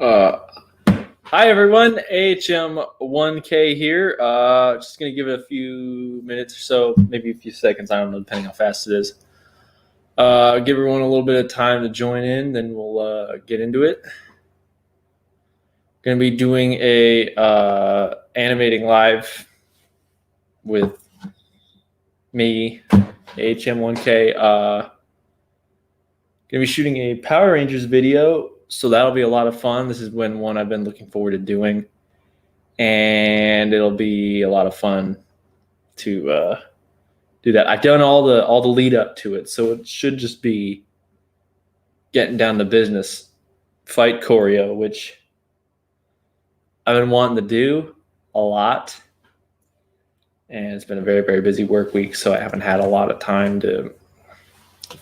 Hi everyone, AHM1K here. Just gonna give it a few minutes or so, maybe a few seconds. I don't know, depending how fast it is. Give everyone a little bit of time to join in, then we'll get into it. Gonna be doing a animating live with me, AHM1K. Gonna be shooting a Power Rangers video. So that'll be a lot of fun. This is one I've been looking forward to doing, and it'll be a lot of fun to do that. I've done all the lead up to it, so it should just be getting down to business. Fight choreo, which I've been wanting to do a lot, and it's been a very, very busy work week, so I haven't had a lot of time to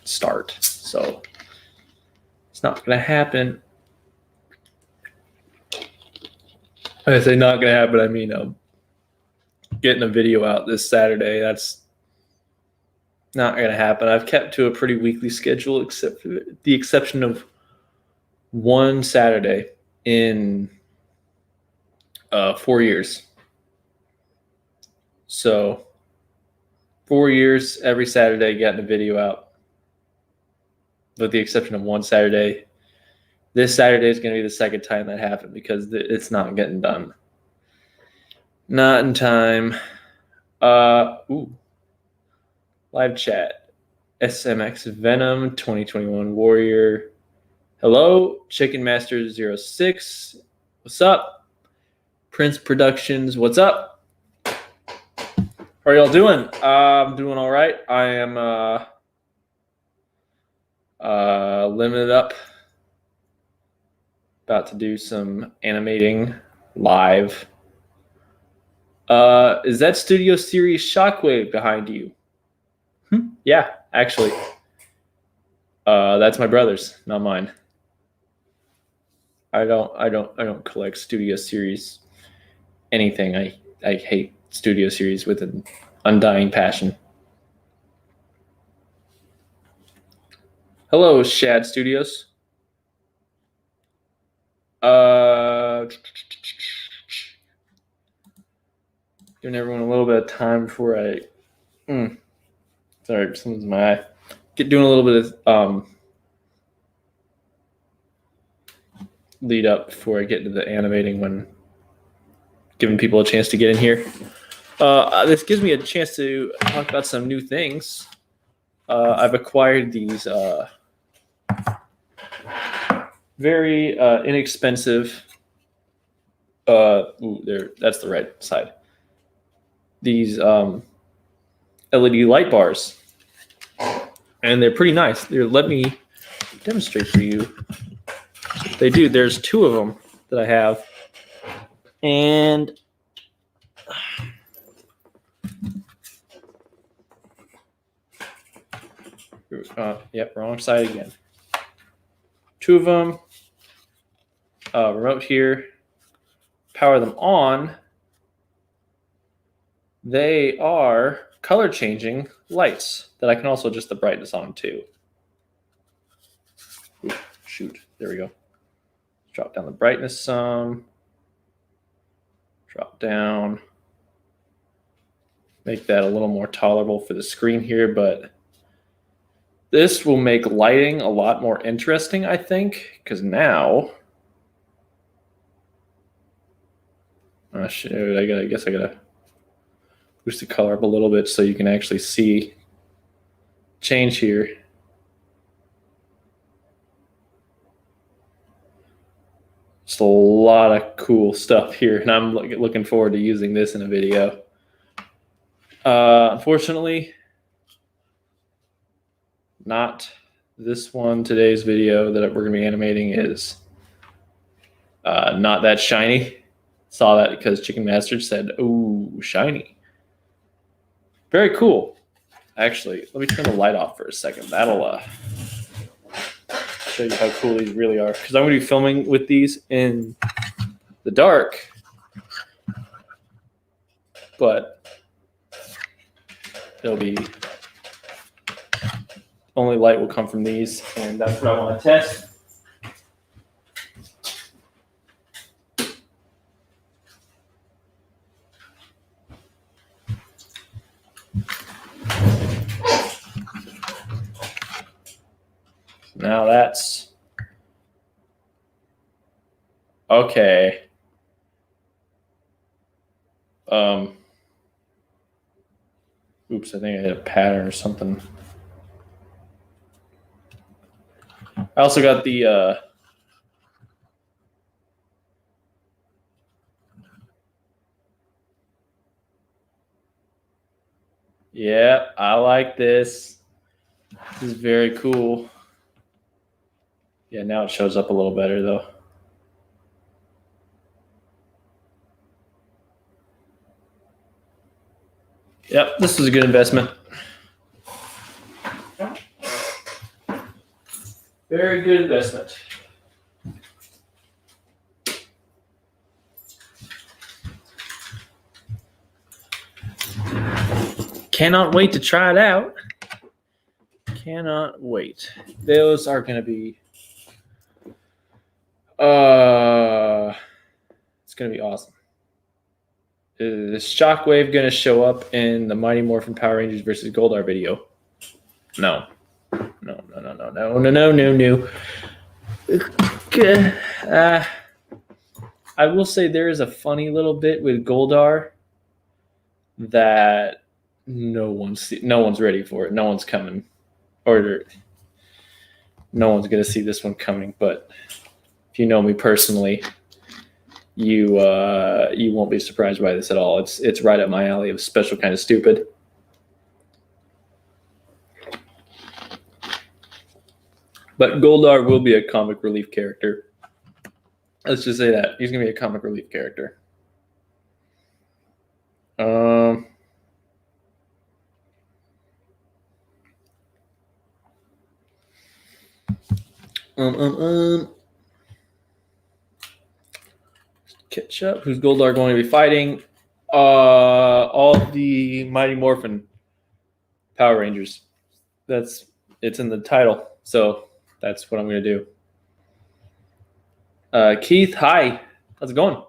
start. So it's not going to happen. When I say not going to happen, I mean getting a video out this Saturday. That's not going to happen. I've kept to a pretty weekly schedule, except for the exception of one Saturday in 4 years. So 4 years, every Saturday, getting a video out, with the exception of one Saturday. This Saturday is going to be the second time that happened because it's not getting done. Not in time. Live chat. SMX Venom 2021 Warrior. Hello, Chicken Master 06. What's up? Prince Productions. What's up? How are y'all doing? I'm doing all right. I am limited up. About to do some animating live. Is that Studio Series Shockwave behind you? Yeah, actually. That's my brother's, not mine. I don't collect Studio Series anything. I hate Studio Series with an undying passion. Hello, Shad Studios. Giving everyone a little bit of time before I. Sorry, something's in my eye. Doing a little bit of lead up before I get into the animating, when giving people a chance to get in here. This gives me a chance to talk about some new things. I've acquired these very inexpensive. That's the right side. These LED light bars, and they're pretty nice. Let me demonstrate for you. They do. There's two of them that I have, and yep, wrong side again. Two of them. Remote here. Power them on. They are color changing lights that I can also adjust the brightness on too. Ooh, shoot, there we go. Drop down the brightness some. Drop down. Make that a little more tolerable for the screen here, but this will make lighting a lot more interesting, I think, because now. Oh shit! I guess I gotta boost the color up a little bit so you can actually see change here. Just a lot of cool stuff here, and I'm looking forward to using this in a video. Unfortunately, not this one. Today's video that we're going to be animating is not that shiny. Saw that because Chicken Master said, "Ooh, shiny." Very cool. Actually, let me turn the light off for a second. That'll show you how cool these really are. Because I'm going to be filming with these in the dark. But it'll be... only light will come from these. And that's what I want to test. Now that's okay. Oops, I think I hit a pattern or something. I also got the yeah, I like this. This is very cool. Yeah, now it shows up a little better though. Yep, this was a good investment. Very good investment. Cannot wait to try it out. Cannot wait. Those are going to be it's going to be awesome. Is Shockwave going to show up in the Mighty Morphin Power Rangers versus Goldar video? No. No. I will say there is a funny little bit with Goldar that no one's ready for it. No one's coming, or no one's going to see this one coming. But if you know me personally, you won't be surprised by this at all. It's right up my alley of special kind of stupid. But Goldar will be a comic relief character. Let's just say that. He's going to be a comic relief character. Catch up. Who's Goldar going to be fighting? All the Mighty Morphin Power Rangers. It's in the title, so that's what I'm going to do. Keith, hi. How's it going?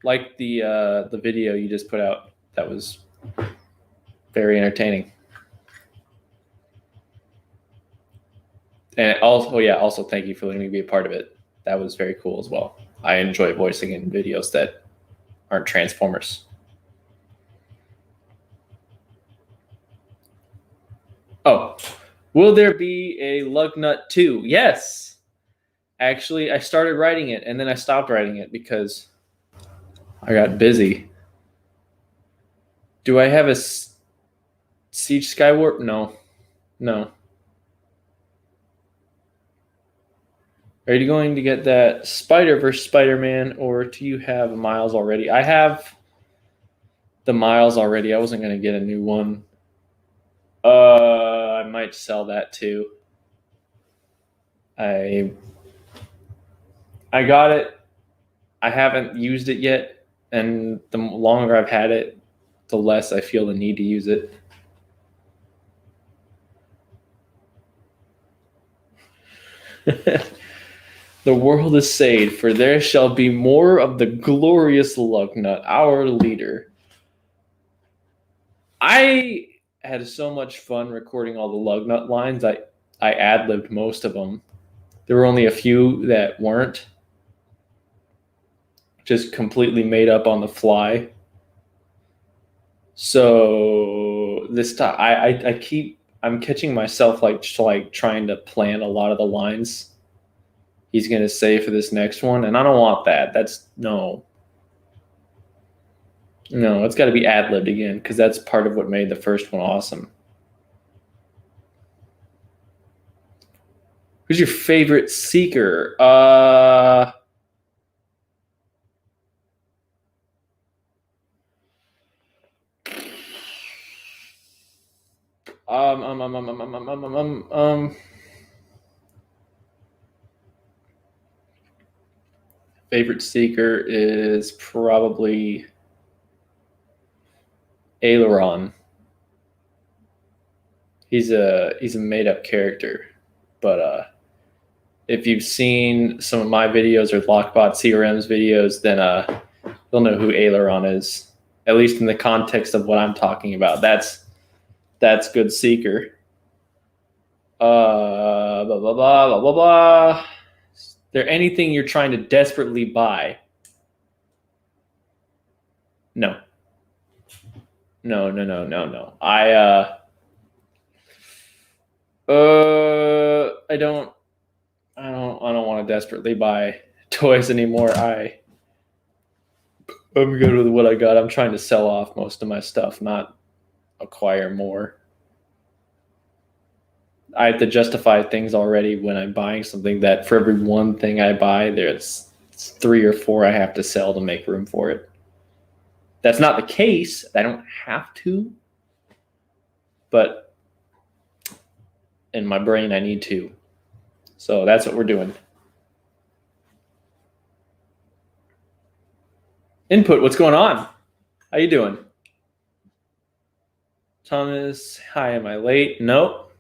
Like the video you just put out. That was very entertaining. And also thank you for letting me be a part of it. That was very cool as well. I enjoy voicing in videos that aren't Transformers. Oh, will there be a Lugnut 2? Yes. Actually, I started writing it and then I stopped writing it because I got busy. Do I have a Siege Skywarp? No. Are you going to get that Spider vs. Spider-Man, or do you have Miles already? I have the Miles already. I wasn't going to get a new one. I might sell that too. I got it. I haven't used it yet, and the longer I've had it, the less I feel the need to use it. The world is saved, for there shall be more of the glorious Lugnut, our leader. I had so much fun recording all the Lugnut lines. I ad-libbed most of them. There were only a few that weren't. Just completely made up on the fly. So this time, I'm catching myself like trying to plan a lot of the lines he's going to say for this next one, and I don't want that. No, it's got to be ad-libbed again, because that's part of what made the first one awesome. Who's your favorite Seeker? Favorite Seeker is probably Aileron. He's a made-up character, but if you've seen some of my videos or Lockbot CRM's videos, then you'll know who Aileron is, at least in the context of what I'm talking about. That's good Seeker. Blah, blah, blah, blah, blah, blah. Is there anything you're trying to desperately buy? No. No. I don't want to desperately buy toys anymore. I'm good with what I got. I'm trying to sell off most of my stuff, not acquire more. I have to justify things already when I'm buying something that for every one thing I buy, there's 3 or 4 I have to sell to make room for it. That's not the case. I don't have to, but in my brain, I need to. So that's what we're doing. Input, what's going on? How you doing? Thomas, hi, am I late? Nope,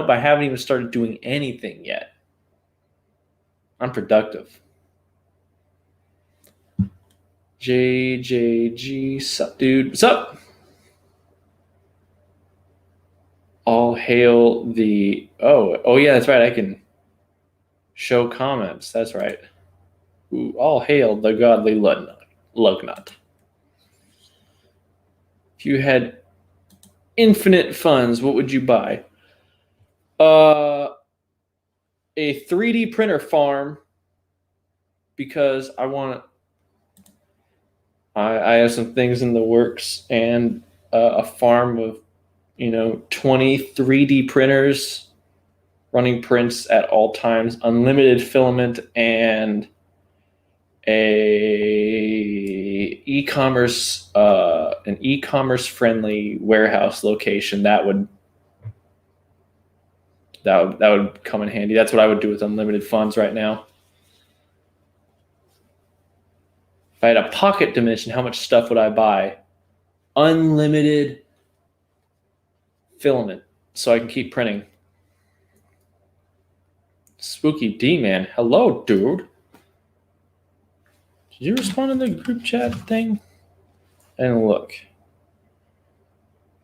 I haven't even started doing anything yet. I'm productive. JJG, sup, dude? What's up? All hail the... Oh, yeah, that's right. I can show comments. That's right. Ooh, all hail the godly Lugnut. If you had infinite funds, what would you buy? A 3D printer farm, because I want to... I have some things in the works, and a farm of 20 3D printers running prints at all times, unlimited filament, and an e-commerce friendly warehouse location that would come in handy. That's what I would do with unlimited funds right now. If I had a pocket dimension, how much stuff would I buy? Unlimited filament, so I can keep printing. Spooky D-Man, hello, dude. Did you respond to the group chat thing? And look.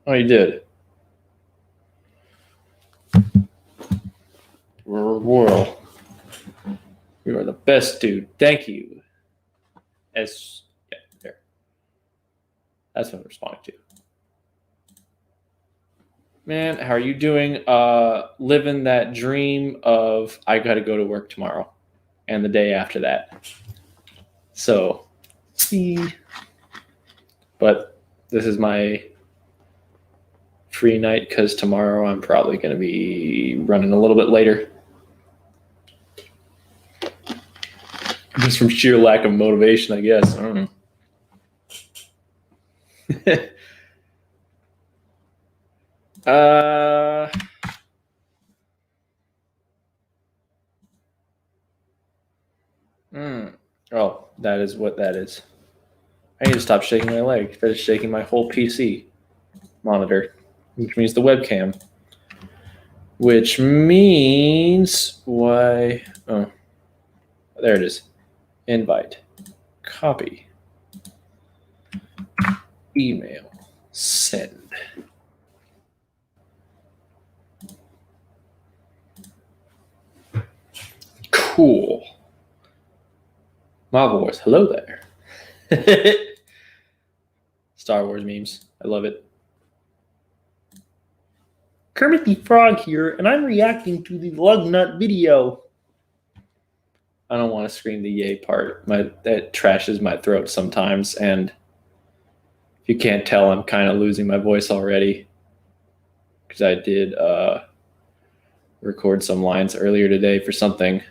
Oh, you did. Whirl. You are the best, dude. Thank you. Yeah, there. That's what I'm responding to. Man, how are you doing? Living that dream of I got to go to work tomorrow and the day after that. So, but this is my free night because tomorrow I'm probably going to be running a little bit later. Just from sheer lack of motivation, I guess. I don't know. Oh, that is what that is. I need to stop shaking my leg instead of shaking my whole PC monitor, which means the webcam. Which means why? Oh, there it is. Invite. Copy. Email. Send. Cool. Marvel Wars. Hello there. Star Wars memes. I love it. Kermit the Frog here, and I'm reacting to the Lugnut video. I don't want to scream the yay part. That trashes my throat sometimes, and if you can't tell, I'm kind of losing my voice already because I did record some lines earlier today for something,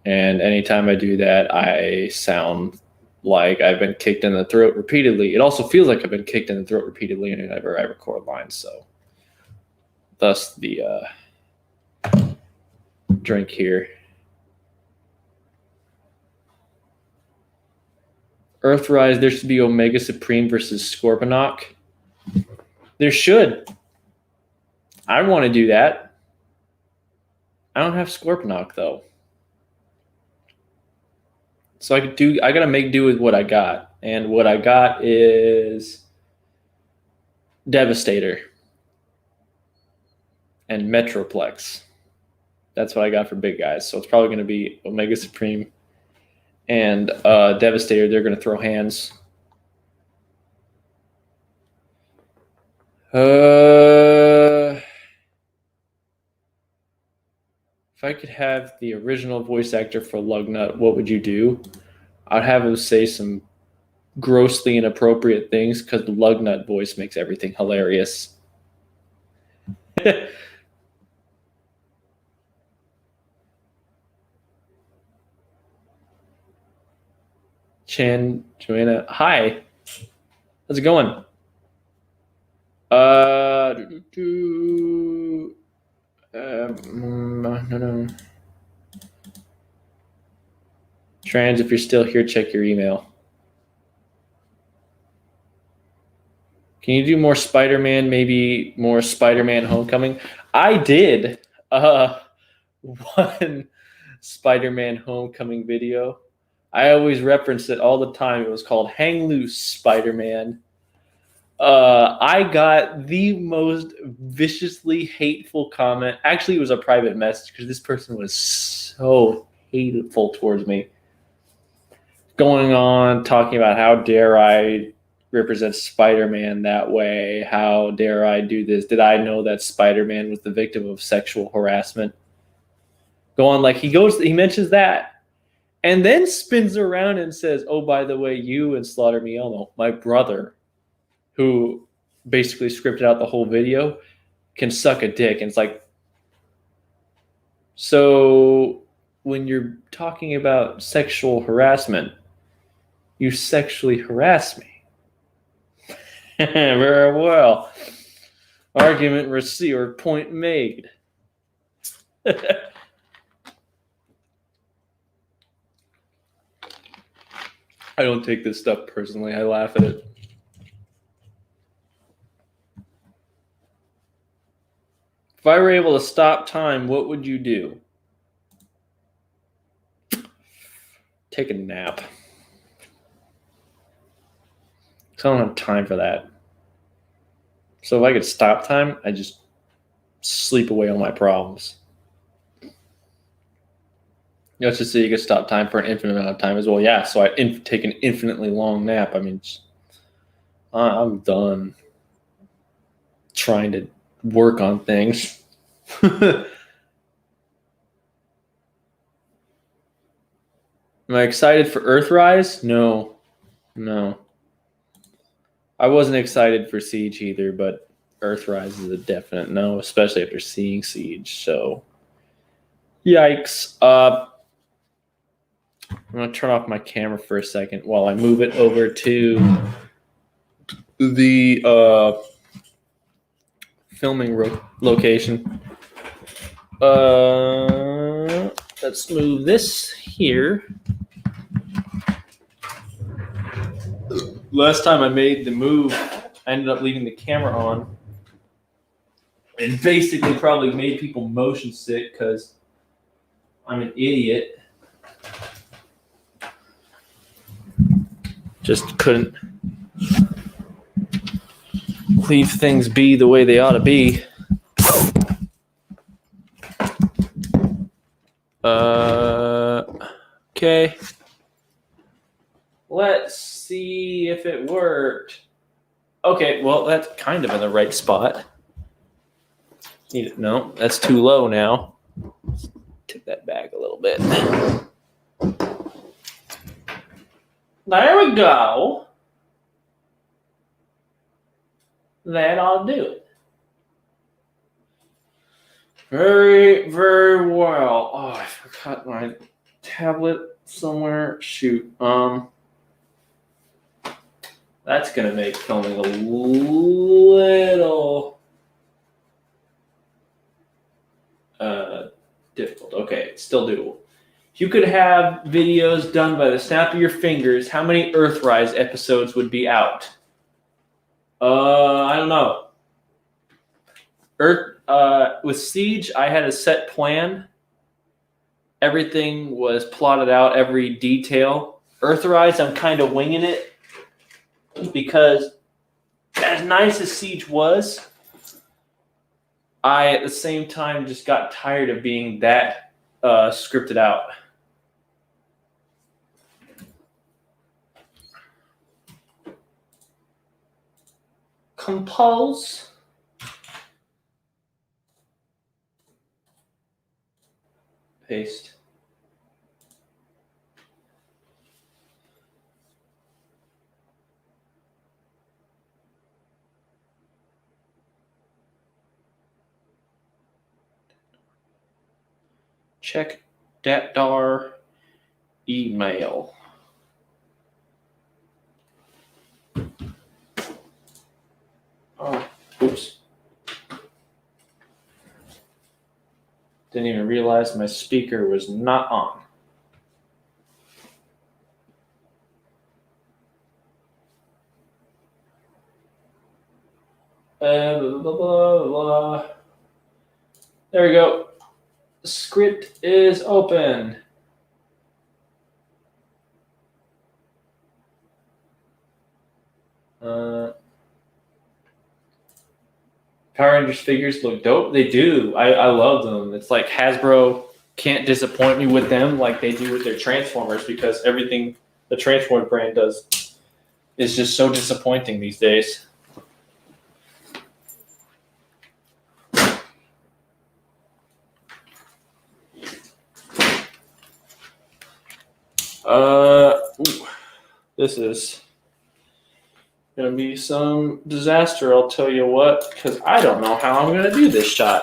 and anytime I do that, I sound like I've been kicked in the throat repeatedly. It also feels like I've been kicked in the throat repeatedly whenever I record lines, so thus the drink here. Earthrise, there should be Omega Supreme versus Scorponok. There should. I want to do that. I don't have Scorponok though. So I gotta make do with what I got. And what I got is Devastator. and Metroplex. That's what I got for big guys. So it's probably going to be Omega Supreme and Devastator. They're going to throw hands. If I could have the original voice actor for Lugnut, what would you do? I'd have him say some grossly inappropriate things because the Lugnut voice makes everything hilarious. Chan, Joanna, hi. How's it going? No. Trans, if you're still here, check your email. Can you do more Spider-Man, maybe more Spider-Man Homecoming? I did one Spider-Man Homecoming video. I always reference it all the time. It was called Hang Loose Spider-Man. I got the most viciously hateful comment. Actually, it was a private message because this person was so hateful towards me. Going on, talking about how dare I represent Spider-Man that way? How dare I do this? Did I know that Spider-Man was the victim of sexual harassment? Go on, like he mentions that. And then spins around and says, oh, by the way, you and Slaughter Me Elmo, my brother, who basically scripted out the whole video, can suck a dick. And it's like, so when you're talking about sexual harassment, you sexually harass me. Very well. Argument received or point made. I don't take this stuff personally. I laugh at it. If I were able to stop time, what would you do? Take a nap. I don't have time for that. So if I could stop time, I just sleep away all my problems. Let's just say you could stop time for an infinite amount of time as well. Yeah, so I take an infinitely long nap. I mean, I'm done trying to work on things. Am I excited for Earthrise? No. I wasn't excited for Siege either, but Earthrise is a definite no, especially after seeing Siege. So, yikes. I'm going to turn off my camera for a second while I move it over to the filming location. Let's move this here. Last time I made the move, I ended up leaving the camera on. And basically probably made people motion sick because I'm an idiot. Just couldn't leave things be the way they ought to be. Okay. Let's see if it worked. Okay, well, that's kind of in the right spot. No, that's too low now. Tip that back a little bit. There we go. That ought to do it. Very, very well. Oh, I forgot my tablet somewhere. Shoot. That's gonna make filming a little difficult. Okay, it's still doable. If you could have videos done by the snap of your fingers, how many Earthrise episodes would be out? I don't know. With Siege, I had a set plan. Everything was plotted out, every detail. Earthrise, I'm kind of winging it because as nice as Siege was, I, at the same time, just got tired of being that scripted out. Compose. Paste. Check Datdar email. Oh, oops. Didn't even realize my speaker was not on. Blah, blah, blah, blah. There we go. The script is open. Power Rangers figures look dope. They do. I love them. It's like Hasbro can't disappoint me with them like they do with their Transformers, because everything the Transformers brand does is just so disappointing these days. This is gonna be some disaster, I'll tell you what, because I don't know how I'm gonna do this shot.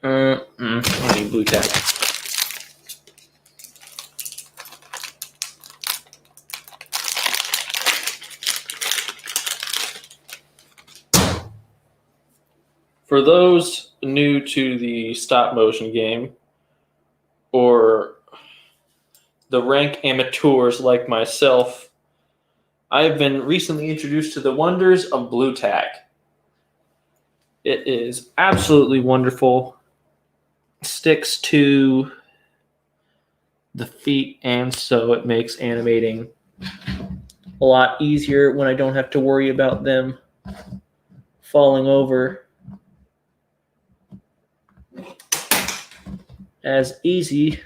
I need blue tack. For those new to the stop motion game, or the rank amateurs like myself, I've been recently introduced to the wonders of blue tack. It is absolutely wonderful. Sticks to the feet, and so it makes animating a lot easier when I don't have to worry about them falling over as easy,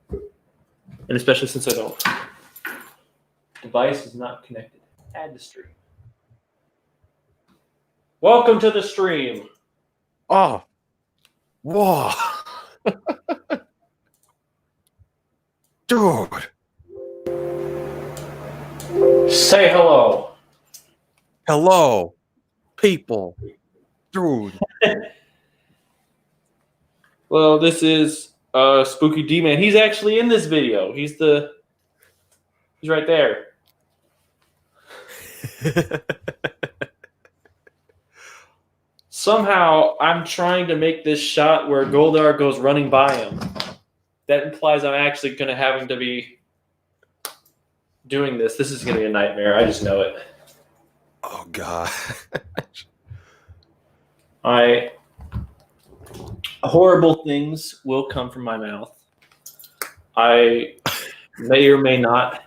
and especially since I don't. Device is not connected. Add to stream. Welcome to the stream. Oh, whoa, dude. Say hello. Hello, people, dude. Well, this is Spooky D-Man. He's actually in this video. He's right there. Somehow, I'm trying to make this shot where Goldar goes running by him. That implies I'm actually going to have him to be doing this. This is going to be a nightmare. I just know it. Oh, God. Horrible things will come from my mouth. I may or may not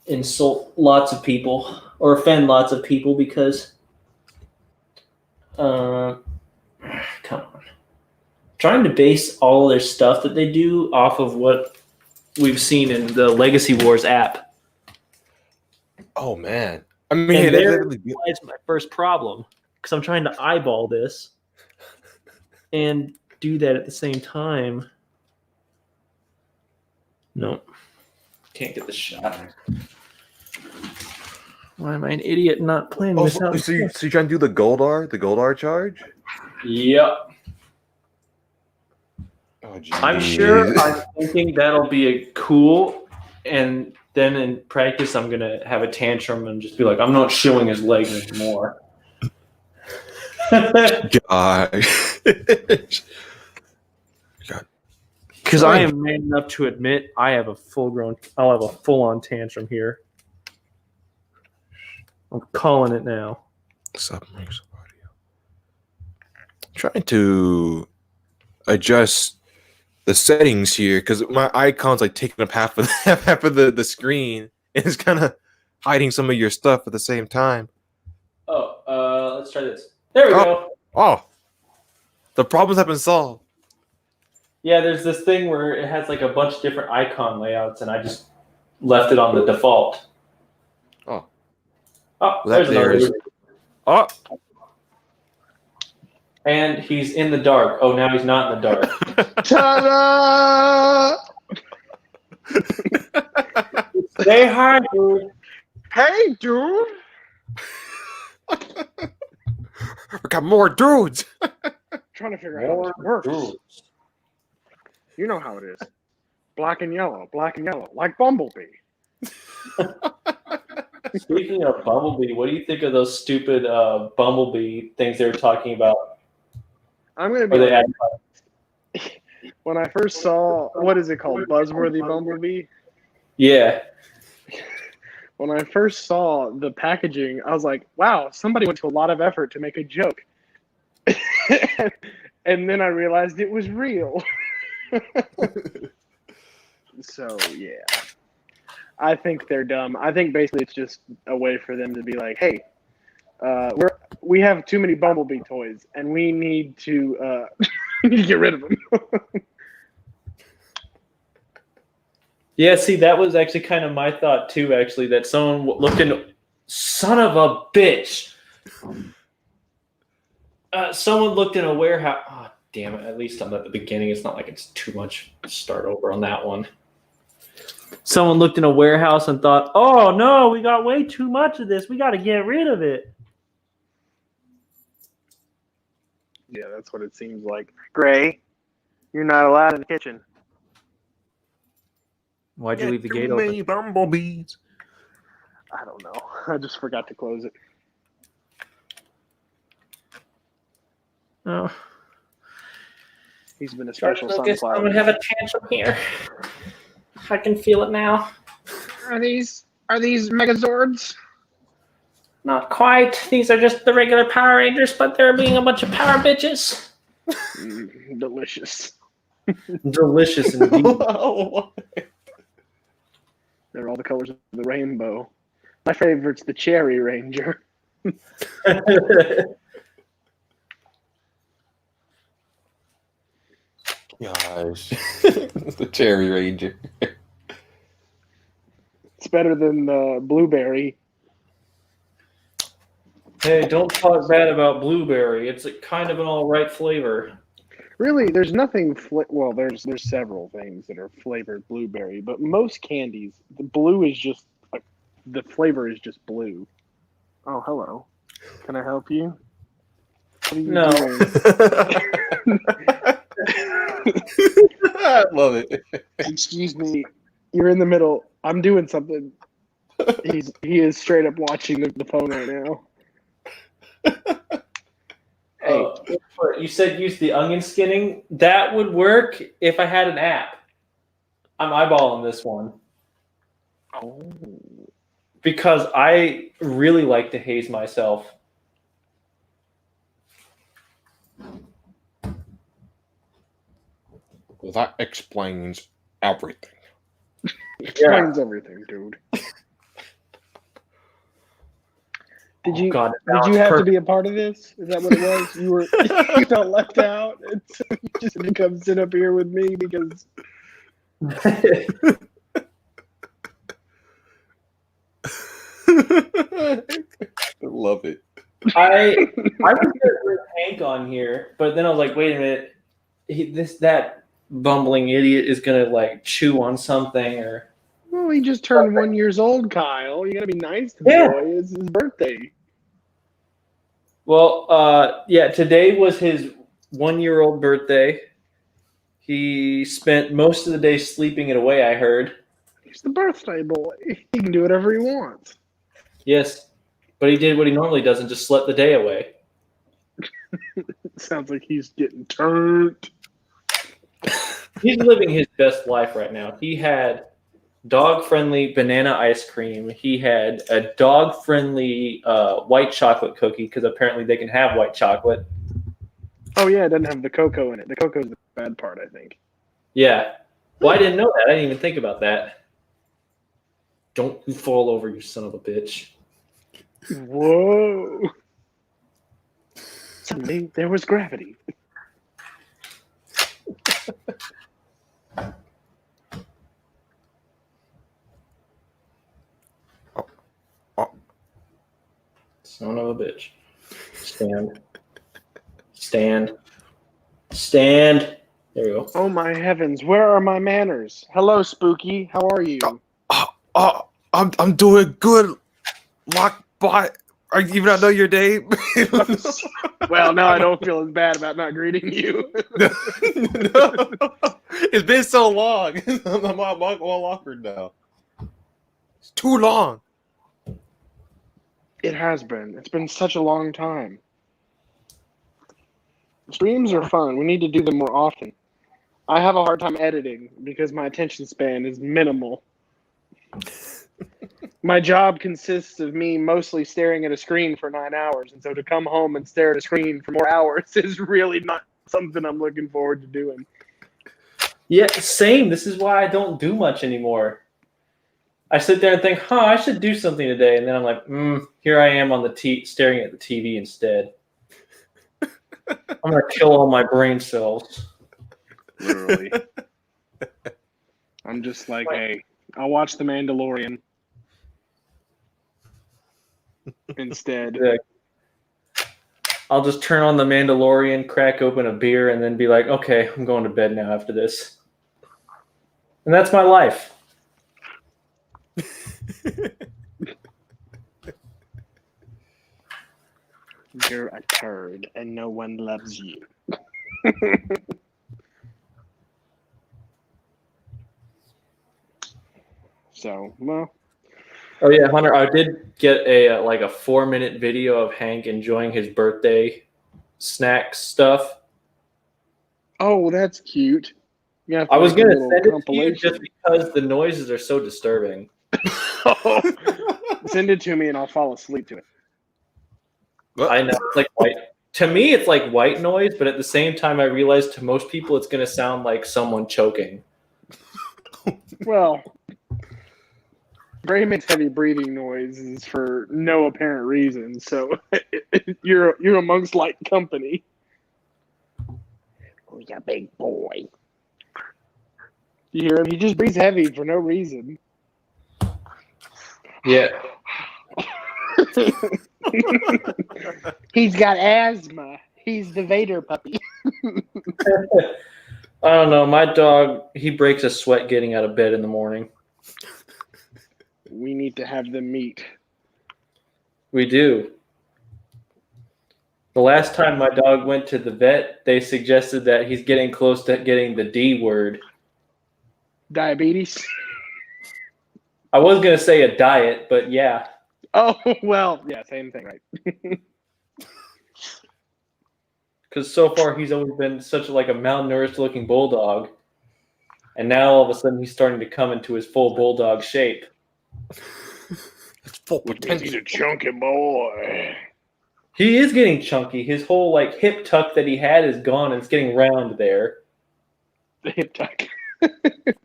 insult lots of people or offend lots of people because, come on. Trying to base all their stuff that they do off of what we've seen in the Legacy Wars app. Oh, man. I mean, and that's my first problem, because I'm trying to eyeball this and do that at the same time. No, can't get the shot. Why am I an idiot not playing this out? So you're trying to do the Goldar charge? Yep. Oh, geez. I'm sure I'm thinking that'll be cool, and then in practice I'm gonna have a tantrum and just be like, I'm not showing his leg anymore. God. Because I am man enough to admit I'll have a full-on tantrum here. I'm calling it now. Trying to adjust the settings here because my icon's like taking up half of the screen, and it's kind of hiding some of your stuff at the same time. Oh, let's try this. There we go. Oh, the problems have been solved. Yeah, there's this thing where it has like a bunch of different icon layouts, and I just left it on the default. Oh. Oh, there's another there's- loop. Oh, And he's in the dark. Oh, now he's not in the dark. Ta-da! Say hi, dude. Hey, dude. we got more dudes. Trying to figure out how this works. You know how it is. Black and yellow, like Bumblebee. Speaking of Bumblebee, what do you think of those stupid Bumblebee things they were talking about? I'm going to be honest. When I first saw, what is it called? Buzzworthy Bumblebee? Yeah. When I first saw the packaging, I was like, wow, somebody went to a lot of effort to make a joke. And then I realized it was real. So, yeah. I think they're dumb. I think basically it's just a way for them to be like, hey, we have too many Bumblebee toys, and we need to get rid of them. Yeah, see, that was actually kind of my thought too, actually, that someone looked in... Son of a bitch! Someone looked in a warehouse... Oh, damn it. At least I'm at the beginning. It's not like it's too much to start over on that one. Someone looked in a warehouse and thought, oh, no, we got way too much of this. We got to get rid of it. Yeah, that's what it seems like. Gray, you're not allowed in the kitchen. Why'd you leave the gate open? Bumblebees. I don't know. I just forgot to close it. Oh. He's been a special I'm sunflower. going to have a tantrum here. I can feel it now. Are these Megazords? Not quite. These are just the regular Power Rangers, but they're being a bunch of power bitches. Delicious. Delicious indeed. They're all the colors of the rainbow. My favorite's the Cherry Ranger. Gosh. The Cherry Ranger. It's better than the Blueberry. Hey, don't talk bad about blueberry. It's a kind of an all right flavor. Really, there's nothing. Well, there's several things that are flavored blueberry, but most candies, the blue is just the flavor is just blue. Oh, hello. Can I help you? What are you No. doing? I love it. Excuse me. You're in the middle. I'm doing something. He is straight up watching the phone right now. Hey, You said use the onion skinning. That would work if I had an app. I'm eyeballing this one. oh, Because I really like to haze myself. Well, that explains everything. explains everything, dude. Did you God, did you have to be a part of this? Is that what it was? You felt left out, and so you just had to come sit up here with me because I love it. I was gonna bring Hank on here, but then I was like, wait a minute, that bumbling idiot is gonna like chew on something or. well, he just turned 1 year old, Kyle. You gotta be nice to the Yeah. boy. It's his birthday. Well, yeah, today was his 1 year old birthday. He spent most of the day sleeping it away, I heard. He's the birthday boy. He can do whatever he wants. Yes, but he did what he normally does and just slept the day away. Sounds like he's getting turned. He's living his best life right now. He had dog-friendly banana ice cream. He had a dog-friendly white chocolate cookie because apparently they can have white chocolate. Oh yeah, it doesn't have the cocoa in it. The cocoa's the bad part, I think. Yeah. Well, I didn't know that. I didn't even think about that. Don't you fall over, you son of a bitch. Whoa. Suddenly, there was gravity. Son of a bitch. Stand. Stand. Stand. There we go. Oh my heavens, where are my manners? Hello, Spooky. How are you? I'm doing good. Lockbot. Are you even not know your name? Well, now I don't feel as bad about not greeting you. No. It's been so long. I'm all awkward now. It's too long. It has been. It's been such a long time. Streams are fun. We need to do them more often. I have a hard time editing because my attention span is minimal. My job consists of me mostly staring at a screen for 9 hours, and so to come home and stare at a screen for more hours is really not something I'm looking forward to doing. Yeah, same. This is why I don't do much anymore. I sit there and think, I should do something today. And then I'm like, here I am on the staring at the TV instead. I'm going to kill all my brain cells. Literally. I'm just like, hey, I'll watch The Mandalorian instead. Yeah. I'll just turn on The Mandalorian, crack open a beer, and then be like, okay, I'm going to bed now after this. And that's my life. You're a turd, and no one loves you. So, well. Oh yeah, Hunter, I did get a 4-minute video of Hank enjoying his birthday snack stuff. Oh, that's cute. Yeah, I was gonna send it to you just because the noises are so disturbing. Send it to me and I'll fall asleep to it. I know it's like white. To me, it's like white noise, but at the same time, I realize to most people, it's gonna sound like someone choking. Well, Gray makes heavy breathing noises for no apparent reason, so you're amongst light company. Who's a big boy? You hear him? He just breathes heavy for no reason. Yeah. He's got asthma. He's the Vader puppy. I don't know. My dog, he breaks a sweat getting out of bed in the morning. We need to have them meet. We do. The last time my dog went to the vet, they suggested that he's getting close to getting the D word. Diabetes? I was going to say a diet, but yeah. Oh, well, yeah, same thing, right? Because so far he's always been such a malnourished looking bulldog. And now all of a sudden he's starting to come into his full bulldog shape. It's full potential. He's a chunky boy. He is getting chunky. His whole hip tuck that he had is gone and it's getting round there. The hip tuck. Because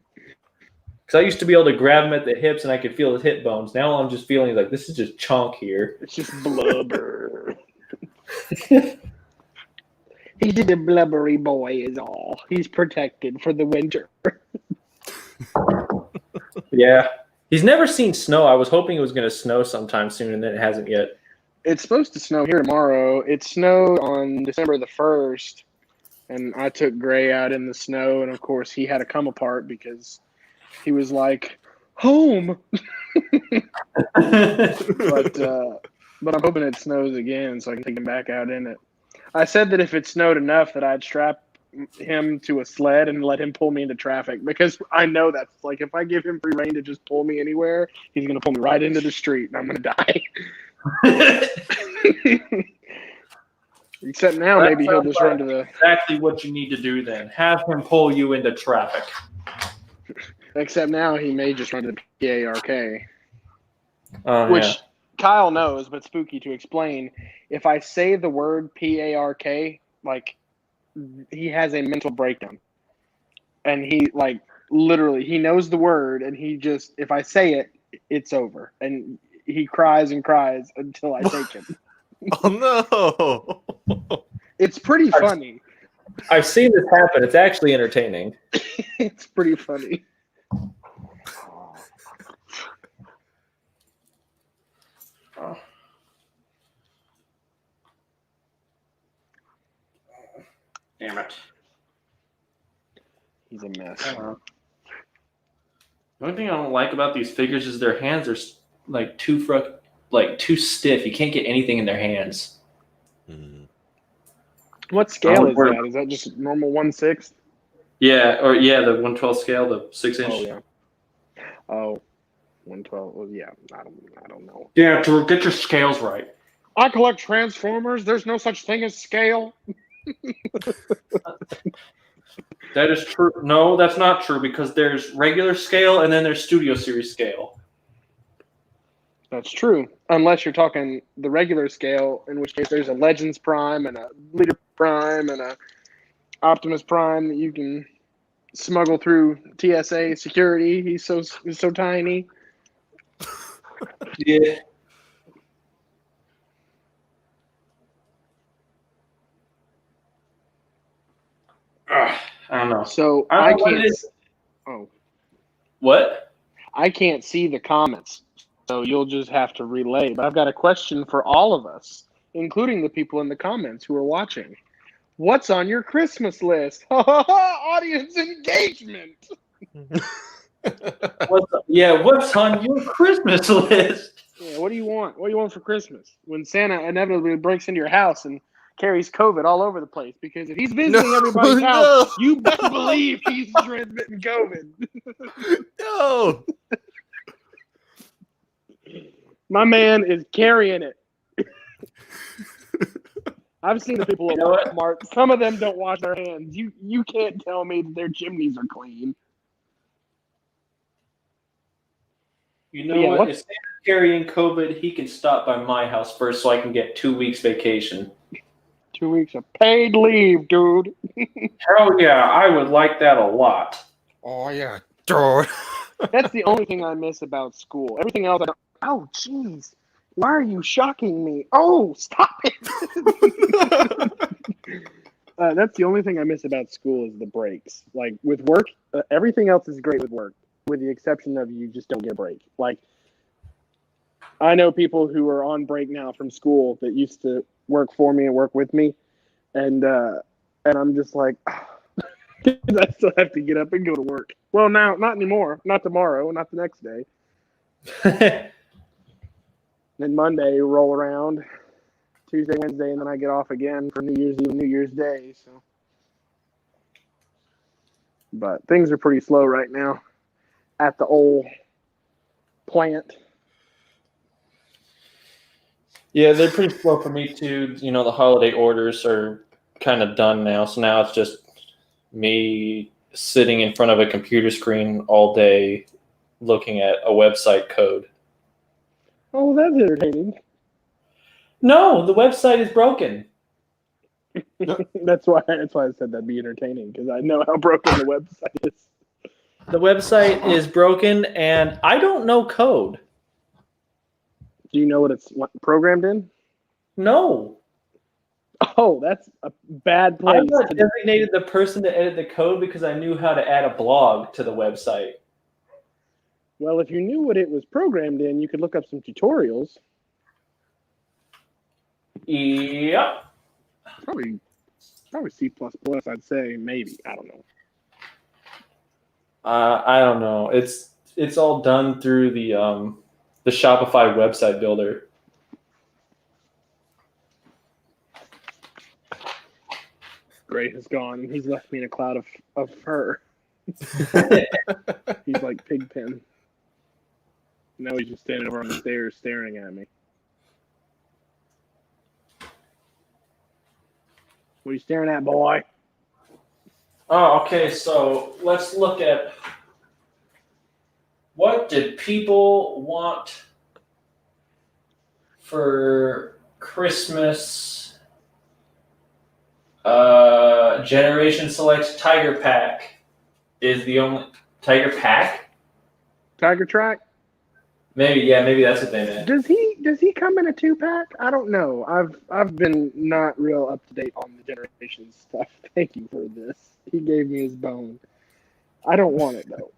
I used to be able to grab him at the hips and I could feel his hip bones. Now I'm just feeling like this is just chunk here. It's just blubber. He's just a blubbery boy is all. He's protected for the winter. Yeah. He's never seen snow. I was hoping it was going to snow sometime soon, and then it hasn't yet. It's supposed to snow here tomorrow. It snowed on December the 1st, and I took Gray out in the snow, and of course he had to come apart because he was like, home! But I'm hoping it snows again so I can take him back out in it. I said that if it snowed enough that I'd strap him to a sled and let him pull me into traffic because I know that's if I give him free rein to just pull me anywhere, he's going to pull me right into the street and I'm going to die. Except now maybe he'll just run to the... Exactly what you need to do then. Have him pull you into traffic. Except now he may just run to the PARK. Which... Yeah. Kyle knows, but Spooky to explain. If I say the word PARK, he has a mental breakdown. And he, literally, he knows the word, and he just, if I say it, it's over. And he cries and cries until I take him. Oh, no. It's pretty funny. I've seen this happen. It's actually entertaining. It's pretty funny. Damn it. He's a mess. The only thing I don't like about these figures is their hands are like too stiff. You can't get anything in their hands. What scale is that? Is that just normal 1/6? Yeah, the 1/12 scale, the 6-inch. Oh yeah. Oh, 1/12. Well, yeah. I don't know. Yeah, to get your scales right. I collect Transformers. There's no such thing as scale. That is true. No, that's not true because there's regular scale and then there's Studio Series scale. That's true. Unless you're talking the regular scale, in which case there's a Legends Prime and a Leader Prime and a Optimus Prime that you can smuggle through TSA security. He's so tiny. Yeah. I don't know. So I I don't know what can't. it is. Oh, What? I can't see the comments, so you'll just have to relay. But I've got a question for all of us, including the people in the comments who are watching. What's on your Christmas list? Audience engagement. What's on your Christmas list? Yeah, what do you want? What do you want for Christmas? When Santa inevitably breaks into your house and carries COVID all over the place, because if he's visiting everybody's house, you best believe he's transmitting COVID. No. My man is carrying it. I've seen the people at Walmart. Some of them don't wash their hands. You can't tell me that their chimneys are clean. You know what? If Santa's carrying COVID, he can stop by my house first so I can get 2 weeks vacation. 2 weeks of paid leave, dude. Hell yeah, I would like that a lot. Oh yeah, dude. That's the only thing I miss about school. Everything else, oh jeez, why are you shocking me? Oh, stop it. That's the only thing I miss about school is the breaks. Like with work, everything else is great with work, with the exception of you just don't get a break. Like I know people who are on break now from school that used to work for me and work with me, and I'm just like, I still have to get up and go to work. Well, now not anymore, not tomorrow, not the next day. Then Monday roll around, Tuesday, Wednesday, and then I get off again for New Year's Eve, New Year's Day. So, but things are pretty slow right now at the old plant. Yeah, they're pretty slow for me too. You know, the holiday orders are kind of done now. So now it's just me sitting in front of a computer screen all day looking at a website code. Oh, that's entertaining. No, the website is broken. That's why I said that'd be entertaining, because I know how broken the website is. The website is broken and I don't know code. Do you know what it's programmed in? No. Oh, that's a bad place. I got designated the person to edit the code because I knew how to add a blog to the website. Well, if you knew what it was programmed in, you could look up some tutorials. Yep. Probably C++, I'd say. Maybe. I don't know. I don't know. It's all done through the Shopify website builder. Gray has gone, and he's left me in a cloud of fur. He's like Pigpen. Now he's just standing over on the stairs staring at me. What are you staring at, boy? Oh, okay. So let's look at what did people want for Christmas. Generation Select Tiger Pack is the only Tiger Pack. Tiger Track? Maybe that's what they meant. Does he come in a 2-pack? I don't know. I've been not real up to date on the Generations stuff. Thank you for this. He gave me his bone. I don't want it though.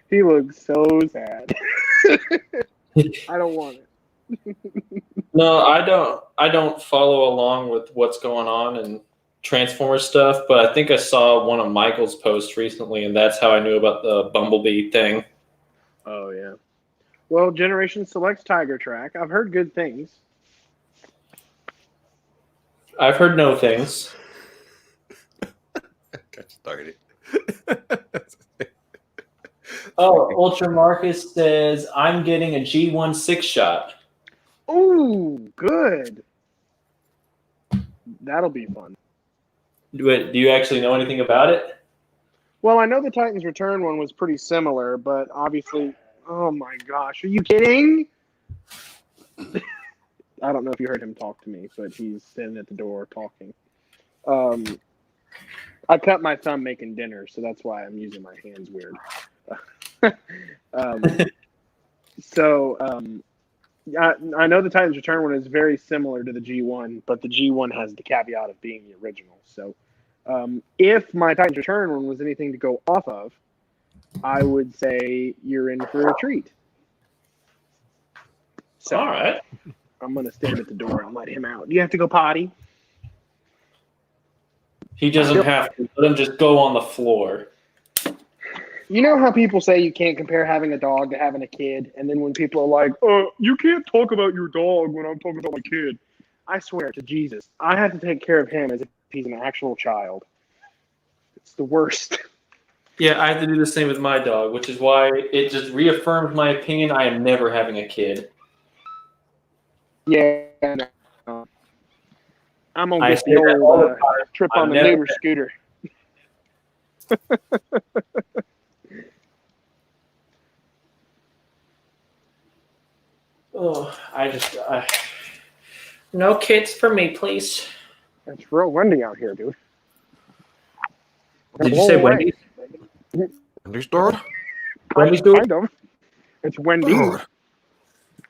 he looks so sad. I don't want it. No, I don't follow along with what's going on and Transformer stuff, but I think I saw one of Michael's posts recently, and that's how I knew about the Bumblebee thing. Oh yeah. Well, Generation selects Tiger Track. I've heard good things. I've heard no things. Got started. Oh, Ultra Marcus says I'm getting a G1 6-shot. Ooh, good. That'll be fun. Do you actually know anything about it? Well, I know the Titans Return one was pretty similar, but obviously, oh my gosh, are you kidding? I don't know if you heard him talk to me, but he's sitting at the door talking. I cut my thumb making dinner, so that's why I'm using my hands weird. I know the Titans Return one is very similar to the G1, but the G1 has the caveat of being the original. So if my Titans Return one was anything to go off of, I would say you're in for a treat. So, all right. I'm going to stand at the door and let him out. Do you have to go potty? He doesn't have to. Let him just go on the floor. You know how people say you can't compare having a dog to having a kid, and then when people are like, you can't talk about your dog when I'm talking about my kid. I swear to Jesus, I have to take care of him as if he's an actual child. It's the worst. Yeah, I have to do the same with my dog, which is why it just reaffirms my opinion I am never having a kid. Yeah, no. I'm going to I get say the that all the old time. trip I've on the never- neighbor's scooter. Oh, no kids for me, please. It's real windy out here, dude. Did you say Wendy's? Understood? Wendy's doing? Kind of. It's windy.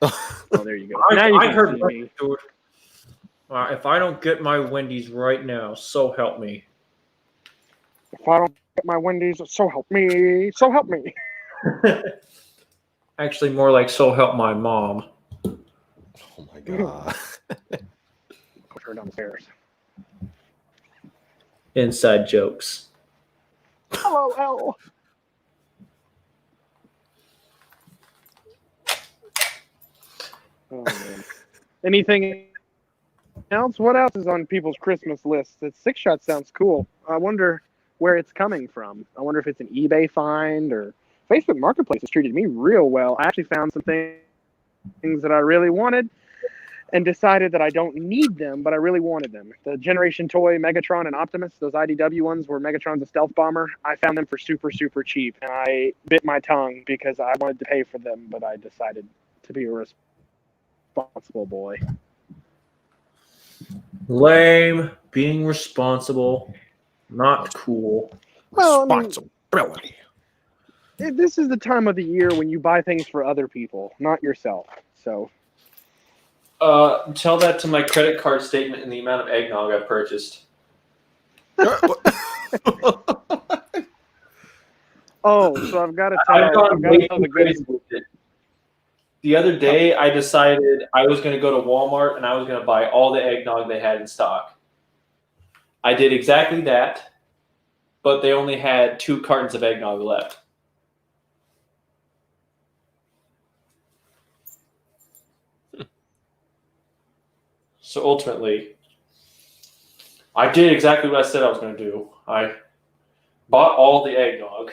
Oh, there you go. Now you I can heard see me. Wendy's, dude. If I don't get my Wendy's right now, so help me. If I don't get my Wendy's, so help me. So help me. Actually, more like so help my mom. Oh my god. Push her down the stairs. Inside jokes. Hello, L. Oh, man. Anything else? What else is on people's Christmas list? That 6-shot sounds cool. I wonder where it's coming from. I wonder if it's an eBay find or Facebook Marketplace has treated me real well. I actually found some things that I really wanted and decided that I don't need them, but I really wanted them. The Generation Toy, Megatron, and Optimus, those IDW ones where Megatron's a stealth bomber, I found them for super, super cheap. And I bit my tongue because I wanted to pay for them, but I decided to be a responsible boy. Lame. Being responsible. Not cool. Well, I mean, Responsibility. this is the time of the year when you buy things for other people, not yourself. So, Tell that to my credit card statement and the amount of eggnog I purchased. so I've got to I've tell gone way too the crazy with it. The other day, I decided I was going to go to Walmart and I was going to buy all the eggnog they had in stock. I did exactly that, but they only had 2 cartons of eggnog left. So ultimately, I did exactly what I said I was going to do. I bought all the eggnog.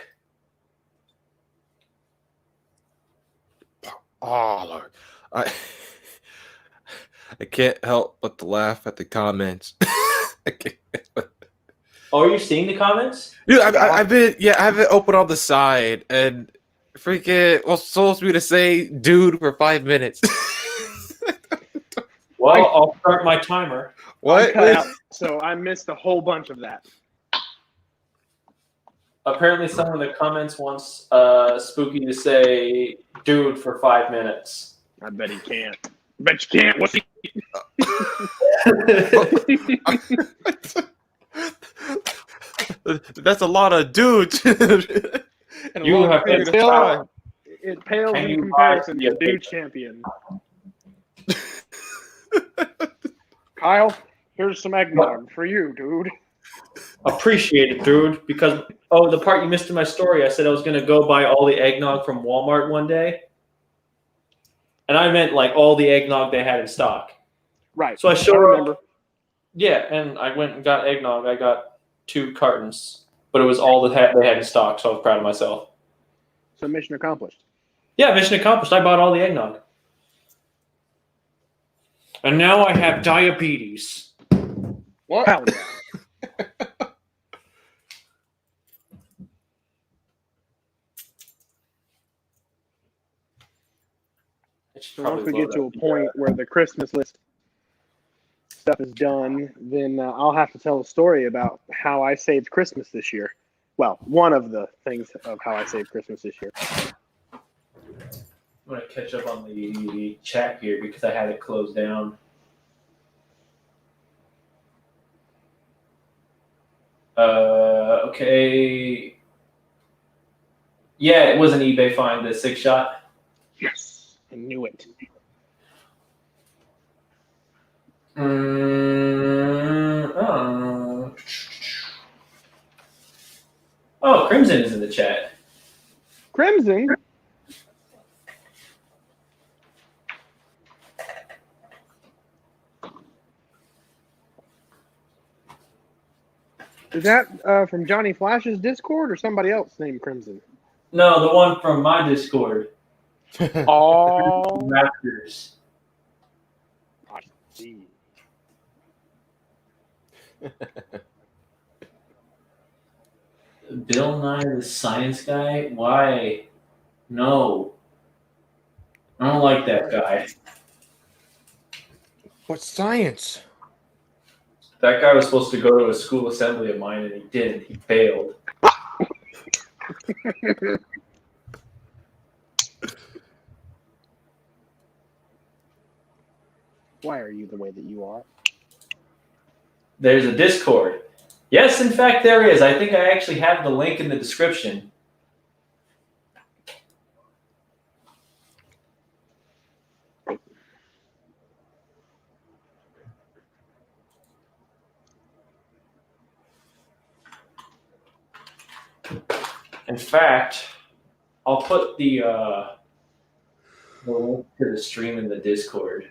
Oh Lord. I can't help but to laugh at the comments. I can't. Oh, are you seeing the comments? Dude, I've been I have it open on the side and freaking supposed to be to say dude for 5 minutes. Well, I'll start my timer. What? I cut out, so I missed a whole bunch of that. Apparently, someone in the comments wants Spooky to say "dude" for 5 minutes. I bet he can't. Bet you can't. What's he? That's a lot of dudes. And You have been It pales Can in you comparison buy to the- Dude Champion. Kyle, here's some eggnog for you, dude. Appreciate it, dude. Because the part you missed in my story, I said I was gonna go buy all the eggnog from Walmart one day, and I meant like all the eggnog they had in stock. Right. So I showed remember. Yeah, and I went and got eggnog. I got 2 cartons, but it was all that they had in stock, so I was proud of myself. So mission accomplished. Yeah, mission accomplished. I bought all the eggnog. And now I have diabetes. What? Hell yeah. So once we get to a point where the Christmas list stuff is done, then I'll have to tell a story about how I saved Christmas this year. Well, one of the things of how I saved Christmas this year. I'm going to catch up on the chat here because I had it closed down. Okay. Yeah, it was an eBay find, the 6-shot. Yes, I knew it. Oh, Crimson is in the chat. Crimson? Is that from Johnny Flash's Discord or somebody else named Crimson? No, the one from my Discord. Oh, Raptors. I see. Bill Nye the Science Guy? Why? No. I don't like that guy. What's science? That guy was supposed to go to a school assembly of mine and he didn't. He failed. Why are you the way that you are? There's a Discord. Yes, in fact, there is. I think I actually have the link in the description. In fact, I'll put the link to the stream in the Discord.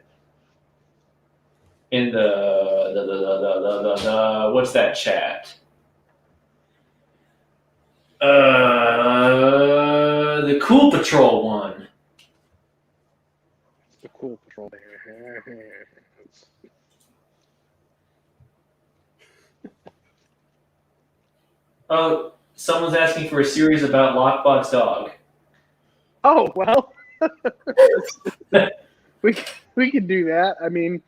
In the what's that chat? The Cool Patrol one. It's the Cool Patrol. Oh, someone's asking for a series about Lockbox Dog. Oh, well. we could do that. I mean,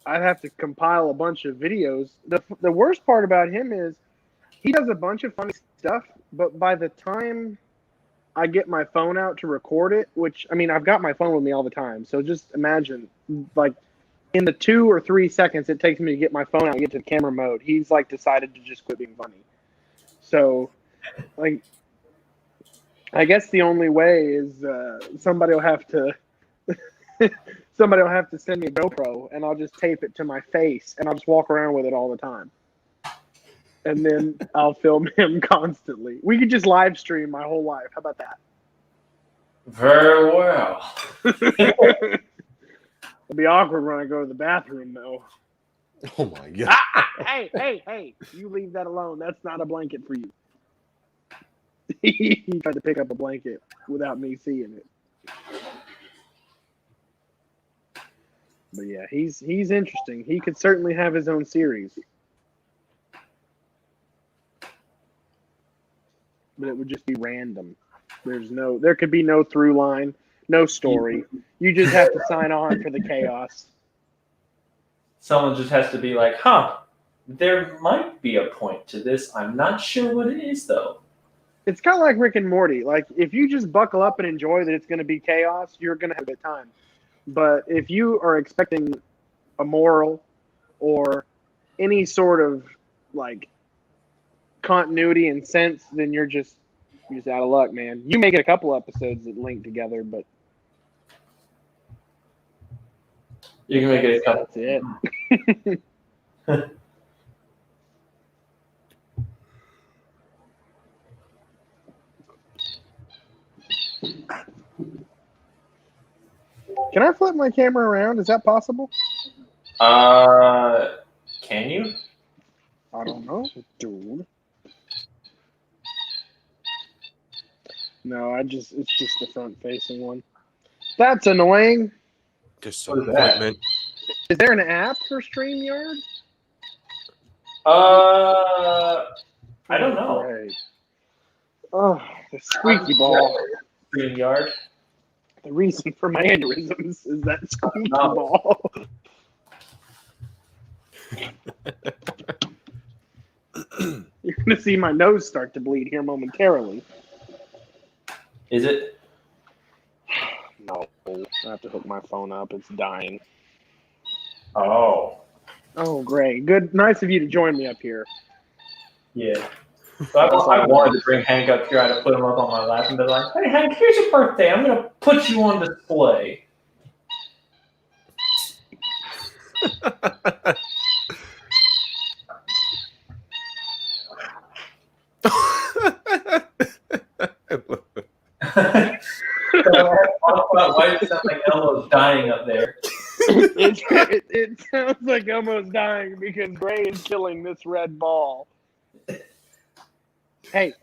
I'd have to compile a bunch of videos. The worst part about him is he does a bunch of funny stuff, but by the time I get my phone out to record it, which, I mean, I've got my phone with me all the time. So just imagine, like, in the 2 or 3 seconds it takes me to get my phone out and get to camera mode, he's, like, decided to just quit being funny. So, like, I guess the only way is somebody will have to send me a GoPro and I'll just tape it to my face and I'll just walk around with it all the time. And then I'll film him constantly. We could just live stream my whole life. How about that? Very well. It'll be awkward when I go to the bathroom, though. Oh my god! Hey! You leave that alone. That's not a blanket for you. He tried to pick up a blanket without me seeing it. But yeah, he's interesting. He could certainly have his own series. But it would just be random. There could be no through line, no story. You just have to sign on for the chaos. Someone just has to be like, huh, There might be a point to this. I'm not sure what it is, though. It's kind of like Rick and Morty. Like, if you just buckle up and enjoy that it's going to be chaos, you're going to have a good time. But if you are expecting a moral or any sort of, like, continuity and sense, then you're just out of luck, man. You may get a couple episodes that link together, but You can make it a couple. that's it. Can I flip my camera around? Is that possible? Can you? I don't know, dude. No, it's just the front facing one. That's annoying. Disappointment. Is there an app for StreamYard? I don't know. Right. Oh, the squeaky ball. StreamYard. The reason for my aneurysms is that squeaky Oh. ball. You're going to see my nose start to bleed here momentarily. Is it? No, I have to hook my phone up. It's dying. Oh, Oh, great. Good. Nice of you to join me up here. yeah. So I wanted to bring Hank up here. I had to put him up on my lap and be like, "Hey, Hank, here's your birthday. I'm gonna put you on display." Why does it sound like Elmo's dying up there? It sounds like almost dying because Gray is killing this red ball. Hey,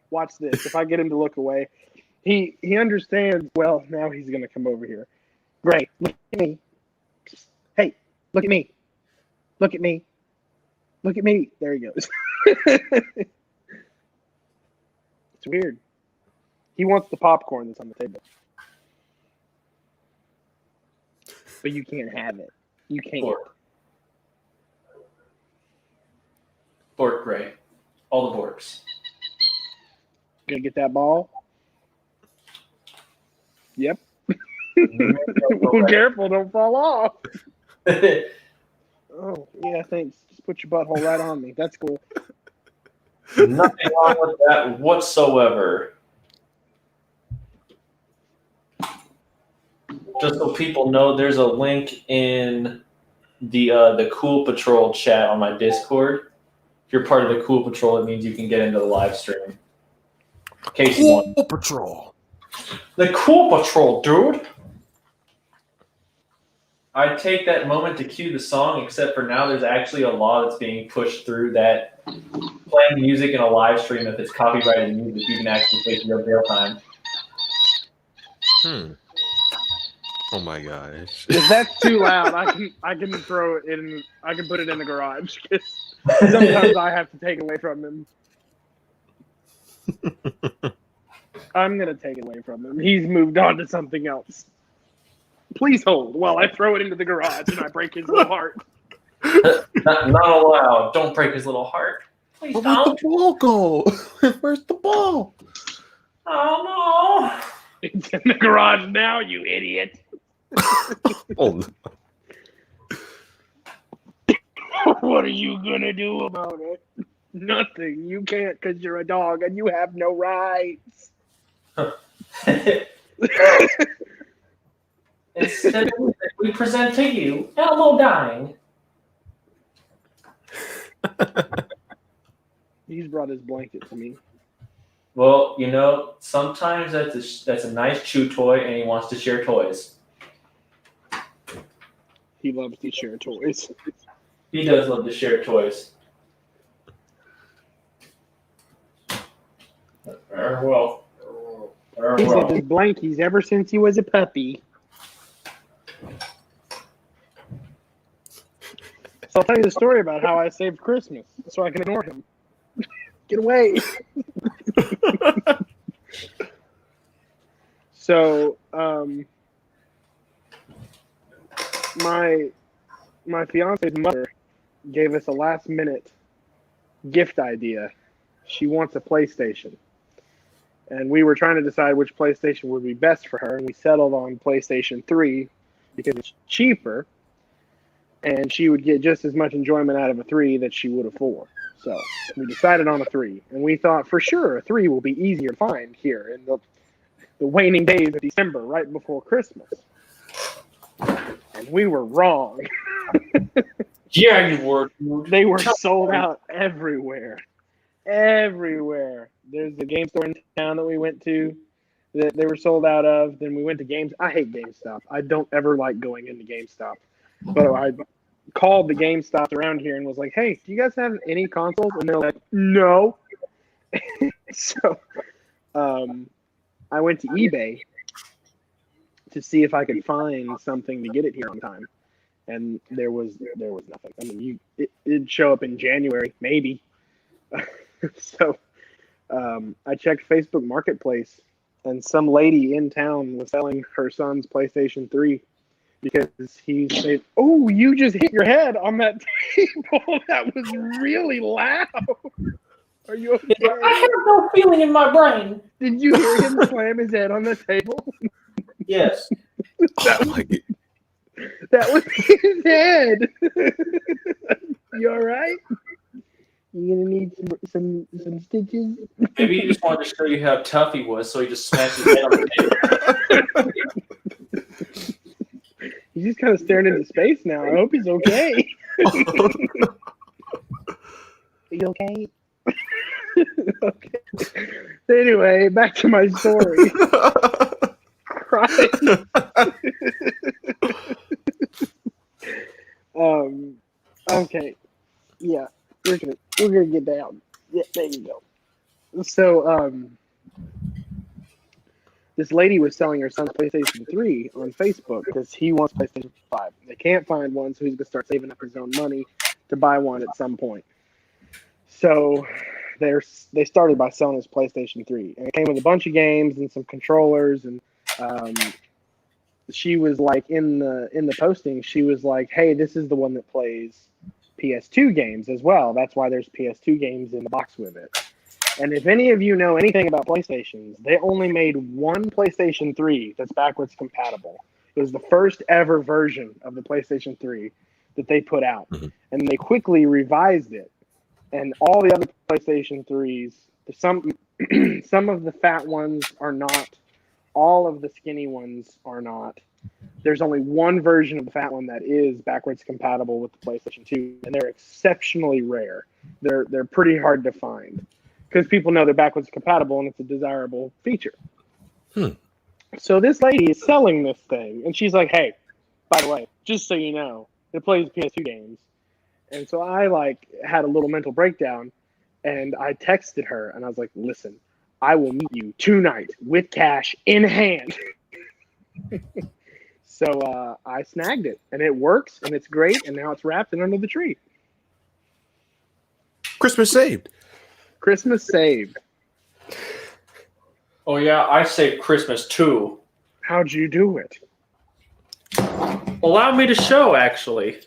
watch this. If I get him to look away, he understands. Well, now he's going to come over here. Gray, look at me. Hey, look at me. Look at me. Look at me. There he goes. It's weird. He wants the popcorn that's on the table. But you can't have it. You can't. Bork Gray. All the Borks. Gonna get that ball? Yep. Careful, don't fall off. Oh, yeah, thanks. Just put your butthole right on me. That's cool. Nothing wrong with that whatsoever. Just so people know, there's a link in the Cool Patrol chat on my Discord. If you're part of the Cool Patrol, it means you can get into the live stream. In case you want. Cool Patrol. The Cool Patrol, dude. I take that moment to cue the song, except for now there's actually a law that's being pushed through that playing music in a live stream, if it's copyrighted music, you can actually take your jail time. Oh my gosh. If that's too loud, I can throw it in. I can put it in the garage. Sometimes I have to take it away from him. I'm gonna take it away from him. He's moved on to something else. Please hold while I throw it into the garage and I break his little heart. Not allowed. Don't break his little heart. Please Where'd don't. the ball go? Where's the ball? Oh no. It's in the garage now, you idiot. Oh no. What are you gonna do about it? Nothing. You can't because you're a dog and you have no rights. Instead, we present to you Elmo dying. He's brought his blanket to me. Well, you know, sometimes that's a nice chew toy, and he wants to share toys. He loves to share toys. He does love to share toys. Well. He's had his blankies ever since he was a puppy. So I'll tell you the story about how I saved Christmas so I can ignore him. Get away. So, my fiance's mother gave us a last-minute gift idea. She wants a PlayStation. And we were trying to decide which PlayStation would be best for her, and we settled on PlayStation 3 because it's cheaper, and she would get just as much enjoyment out of a 3 that she would a 4. So we decided on a 3, and we thought for sure a 3 will be easier to find here in the waning days of December, right before Christmas. And we were wrong. Yeah, you were. They were sold out everywhere. Everywhere. There's a game store in town that we went to that they were sold out of. Then we went to Games. I hate GameStop. I don't ever like going into GameStop. But I called the GameStop around here and was like, hey, do you guys have any consoles? And they're like, no. So I went to eBay to see if I could find something to get it here on time. And there was nothing. I mean, it'd show up in January, maybe. So I checked Facebook Marketplace, and some lady in town was selling her son's PlayStation 3 because he said, "Oh, you just hit your head on that table. That was really loud. Are you okay? I have no feeling in my brain." Did you hear him slam his head on the table? Yes. Oh my God. That was his head. You all right? You gonna need some stitches? Maybe he just wanted to show you how tough he was, so he just smashed his head on the table. He's just kind of staring into space now. I hope he's okay. Are you okay? Okay. So anyway, back to my story. Christ. Okay. Yeah. We're gonna get down. Yeah, there you go. So this lady was selling her son's PlayStation 3 on Facebook because he wants PlayStation 5. They can't find one, so he's gonna start saving up his own money to buy one at some point. So they started by selling his PlayStation 3, and it came with a bunch of games and some controllers. And she was like, in the posting, she was like, "Hey, this is the one that plays PS2 games as well. That's why there's PS2 games in the box with it." And if any of you know anything about PlayStations, they only made one PlayStation 3 that's backwards compatible. It was the first ever version of the PlayStation 3 that they put out. Mm-hmm. And they quickly revised it. And all the other PlayStation 3s, some of the fat ones are not. All of the skinny ones are not. There's only one version of the fat one that is backwards compatible with the PlayStation 2, and they're exceptionally rare. They're pretty hard to find because people know they're backwards compatible and it's a desirable feature. So this lady is selling this thing, and she's like, "Hey, by the way, just so you know, it plays PS2 games." And so I had a little mental breakdown, and I texted her, and I was like, "Listen, I will meet you tonight with cash in hand." So I snagged it, and it works, and it's great, and now it's wrapped and under the tree. Christmas saved. Christmas saved. Oh yeah, I saved Christmas too. How'd you do it? Allow me to show, actually.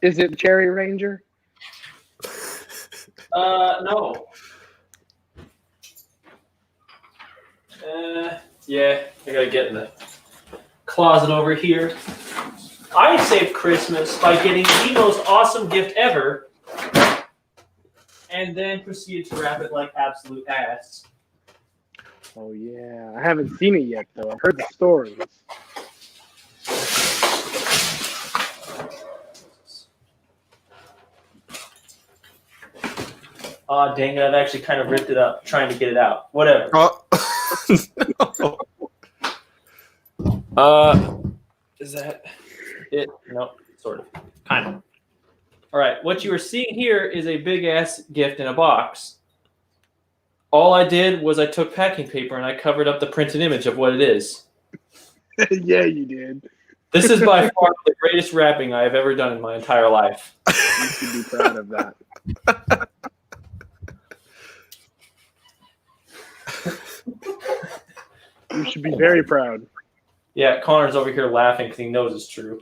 Is it Cherry Ranger? No. Yeah, I gotta get in the closet over here. I saved Christmas by getting the most awesome gift ever, and then proceeded to wrap it like absolute ass. Oh yeah, I haven't seen it yet though. I've heard the stories. Aw, dang it, I've actually kind of ripped it up trying to get it out. Whatever. Is that it? No, sort of. Kind of. All right, what you are seeing here is a big-ass gift in a box. All I did was I took packing paper and I covered up the printed image of what it is. Yeah, you did. This is by far the greatest wrapping I have ever done in my entire life. You should be proud of that. You should be very proud. Yeah, Connor's over here laughing because he knows it's true.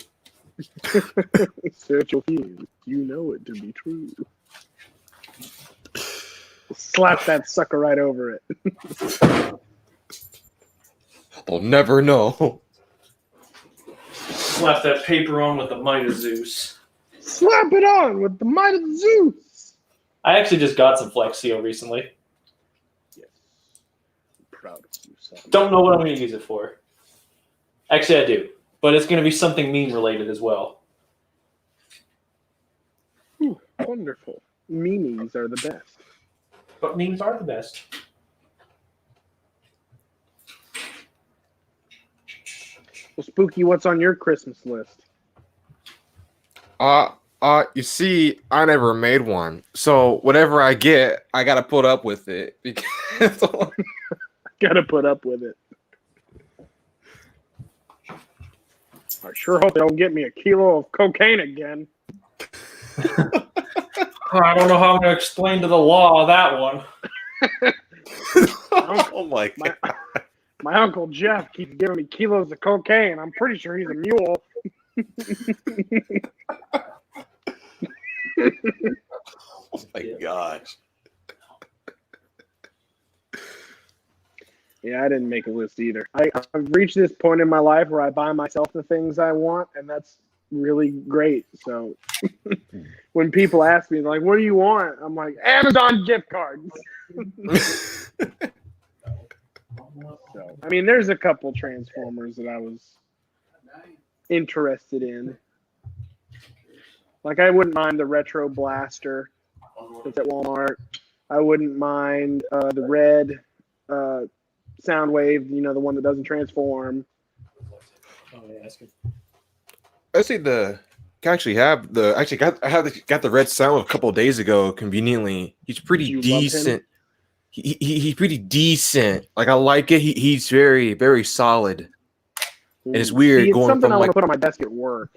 Search your feelings. You know it to be true. Slap that sucker right over it. They'll never know. Slap that paper on with the might of Zeus. Slap it on with the might of Zeus. I actually just got some Flex Seal recently. Yes. I'm proud of you, son. Don't know what I'm going to use it for. Actually, I do. But it's going to be something meme related as well. Ooh, wonderful. Memes are the best. But memes are the best. Well, Spooky, what's on your Christmas list? You see, I never made one. So whatever I get, I gotta put up with it. Because Gotta put up with it. I sure hope they don't get me a kilo of cocaine again. I don't know how I'm going to explain to the law that one. oh my god. My Uncle Jeff keeps giving me kilos of cocaine. I'm pretty sure he's a mule. Oh my gosh. Yeah, I didn't make a list either. I've reached this point in my life where I buy myself the things I want, and that's really great. So when people ask me, like, what do you want? I'm like, Amazon gift cards. So, I mean, there's a couple Transformers that I was interested in. Like, I wouldn't mind the Retro Blaster that's at Walmart. I wouldn't mind the red Soundwave, the one that doesn't transform. Oh, yeah, that's good. I see got the red Sound a couple of days ago. Conveniently, he's pretty You love him? decent. He's pretty decent. Like I like it. He's very very solid. And it's weird See, it's going something from I want like to put on my desk at work.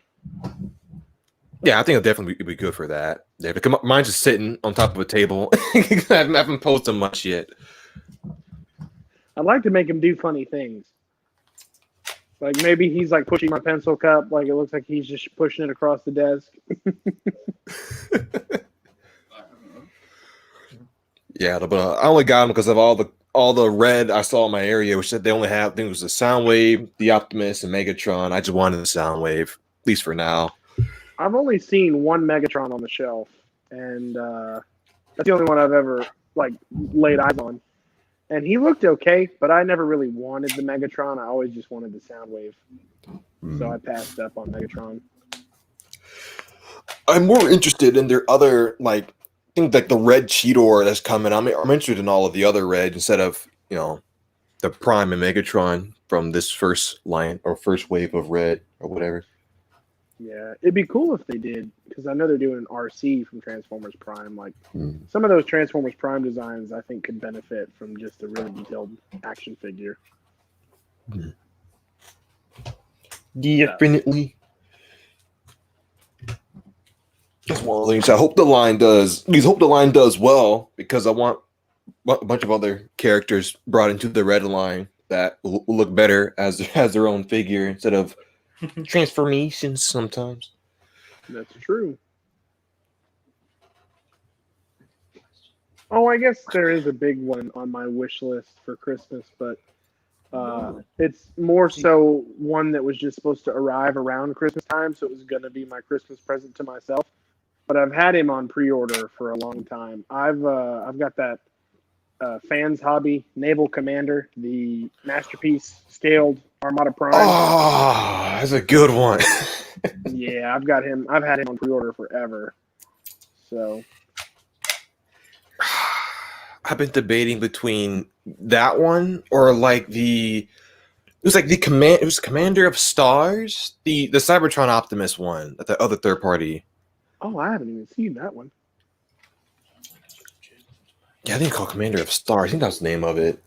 yeah, I think it'll definitely be good for that. Yeah, because mine's just sitting on top of a table. I haven't posted much yet. I'd like to make him do funny things. Like maybe he's like pushing my pencil cup, like it looks like he's just pushing it across the desk. Yeah, but I only got them because of all the red I saw in my area, which said they only have. I think it was the Soundwave, the Optimus, and Megatron. I just wanted the Soundwave, at least for now. I've only seen one Megatron on the shelf, and that's the only one I've ever like laid eyes on. And he looked okay, but I never really wanted the Megatron. I always just wanted the Soundwave. So I passed up on Megatron. I'm more interested in their other like things like the red Cheetor that's coming. I'm interested in all of the other red instead of the Prime and Megatron from this first line or first wave of red or whatever. Yeah, it'd be cool if they did, because I know they're doing RC from Transformers Prime. Like some of those Transformers Prime designs, I think could benefit from just a really detailed action figure. Definitely. That's one of the things. I hope the line does. I hope the line does well because I want a bunch of other characters brought into the red line that will look better as their own figure instead of transformations sometimes. That's true. Oh, I guess there is a big one on my wish list for Christmas, but it's more so one that was just supposed to arrive around Christmas time, so it was going to be my Christmas present to myself. But I've had him on pre-order for a long time. I've got that Fans Hobby Naval Commander, the Masterpiece scaled Armada Prime. Oh, that's a good one. Yeah, I've got him. I've had him on pre-order forever. So I've been debating between that one or like it was Commander of Stars, the Cybertron Optimus one, the other third party. Oh, I haven't even seen that one. Yeah, I think it's called Commander of Stars. I think that's the name of it.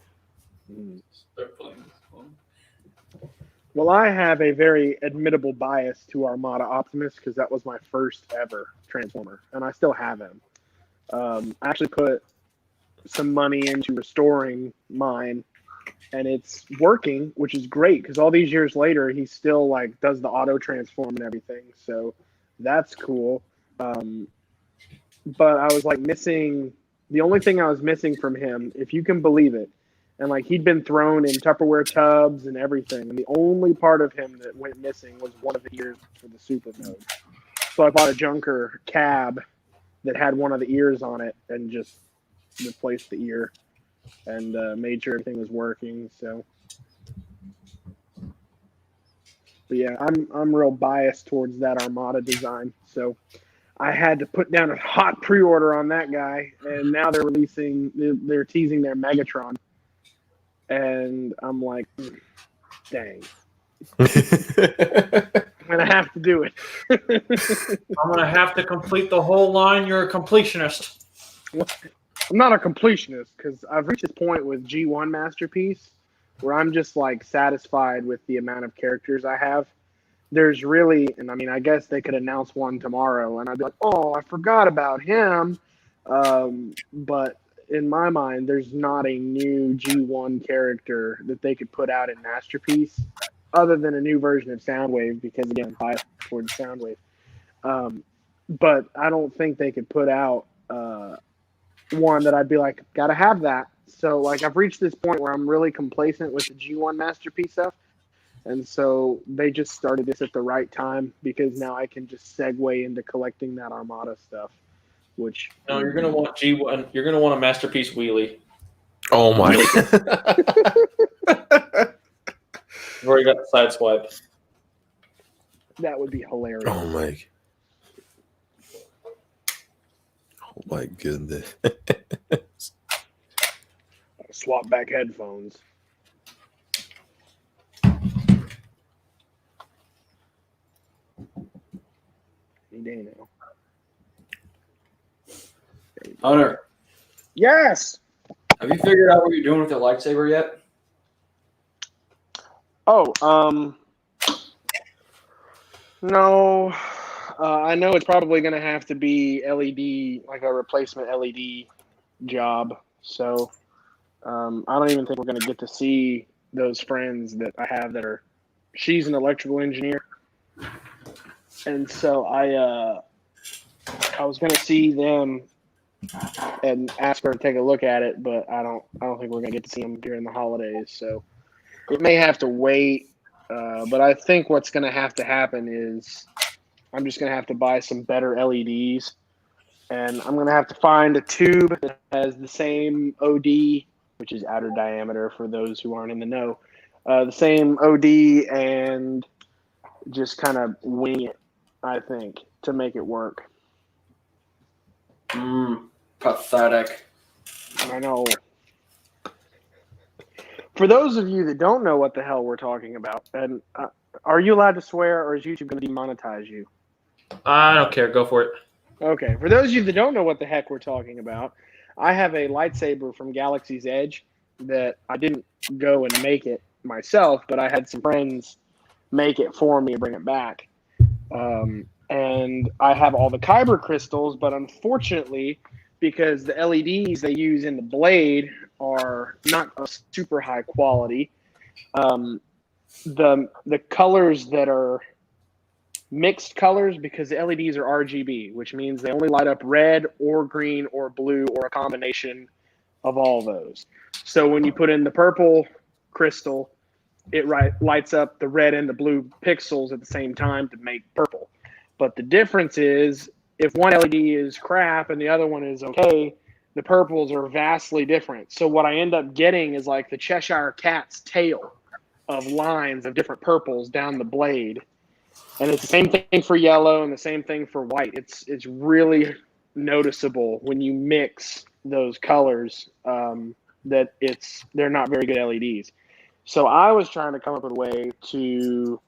Well, I have a very admittable bias to Armada Optimus because that was my first ever Transformer, and I still have him. I actually put some money into restoring mine and it's working, which is great because all these years later, he still like does the auto transform and everything. So that's cool. But I was like missing the only thing I was missing from him, if you can believe it. And like he'd been thrown in Tupperware tubs and everything. And the only part of him that went missing was one of the ears for the super mode. So I bought a junker cab that had one of the ears on it and just replaced the ear and made sure everything was working. So, but yeah, I'm real biased towards that Armada design. So I had to put down a hot pre-order on that guy, and now they're teasing their Megatron, and I'm like, dang, I'm gonna have to do it. I'm gonna have to complete the whole line. You're a completionist. I'm not a completionist because I've reached this point with G1 Masterpiece where I'm just like satisfied with the amount of characters I have. There's really, and I mean, I guess they could announce one tomorrow, and I'd be like, oh, I forgot about him. But in my mind, there's not a new G1 character that they could put out in Masterpiece other than a new version of Soundwave, because again, biased towards Soundwave. But I don't think they could put out one that I'd be like, gotta have that. So like I've reached this point where I'm really complacent with the G1 Masterpiece stuff. And so they just started this at the right time because now I can just segue into collecting that Armada stuff, which No, you're gonna want G1. You're gonna want a masterpiece wheelie. Oh my! You've already got the side swipe. that would be hilarious. Oh my! Oh my goodness! Swap back headphones. Any day now. Hunter, Yes. have you figured out what you're doing with your lightsaber yet? Oh, no. I know it's probably going to have to be LED, like a replacement LED job. So I don't even think we're going to get to see those friends that I have that are. She's an electrical engineer, and so I was going to see them and ask her to take a look at it, but I don't think we're going to get to see them during the holidays. So it may have to wait. But I think what's going to have to happen is I'm just going to have to buy some better LEDs, and I'm going to have to find a tube that has the same OD, which is outer diameter for those who aren't in the know, the same OD, and just kind of wing it, I think, to make it work. Pathetic. I know. For those of you that don't know what the hell we're talking about, and are you allowed to swear, or is YouTube going to demonetize you? I don't care. Go for it. Okay. For those of you that don't know what the heck we're talking about, I have a lightsaber from Galaxy's Edge that I didn't go and make it myself, but I had some friends make it for me and bring it back. And I have all the kyber crystals, but unfortunately, because the LEDs they use in the blade are not a super high quality, the colors that are mixed colors, because the LEDs are RGB, which means they only light up red or green or blue or a combination of all those. So when you put in the purple crystal, it lights up the red and the blue pixels at the same time to make purple. But the difference is if one LED is crap and the other one is okay, the purples are vastly different. So what I end up getting is like the Cheshire Cat's tail of lines of different purples down the blade. And it's the same thing for yellow and the same thing for white. It's really noticeable when you mix those colors that they're not very good LEDs. So I was trying to come up with a way to,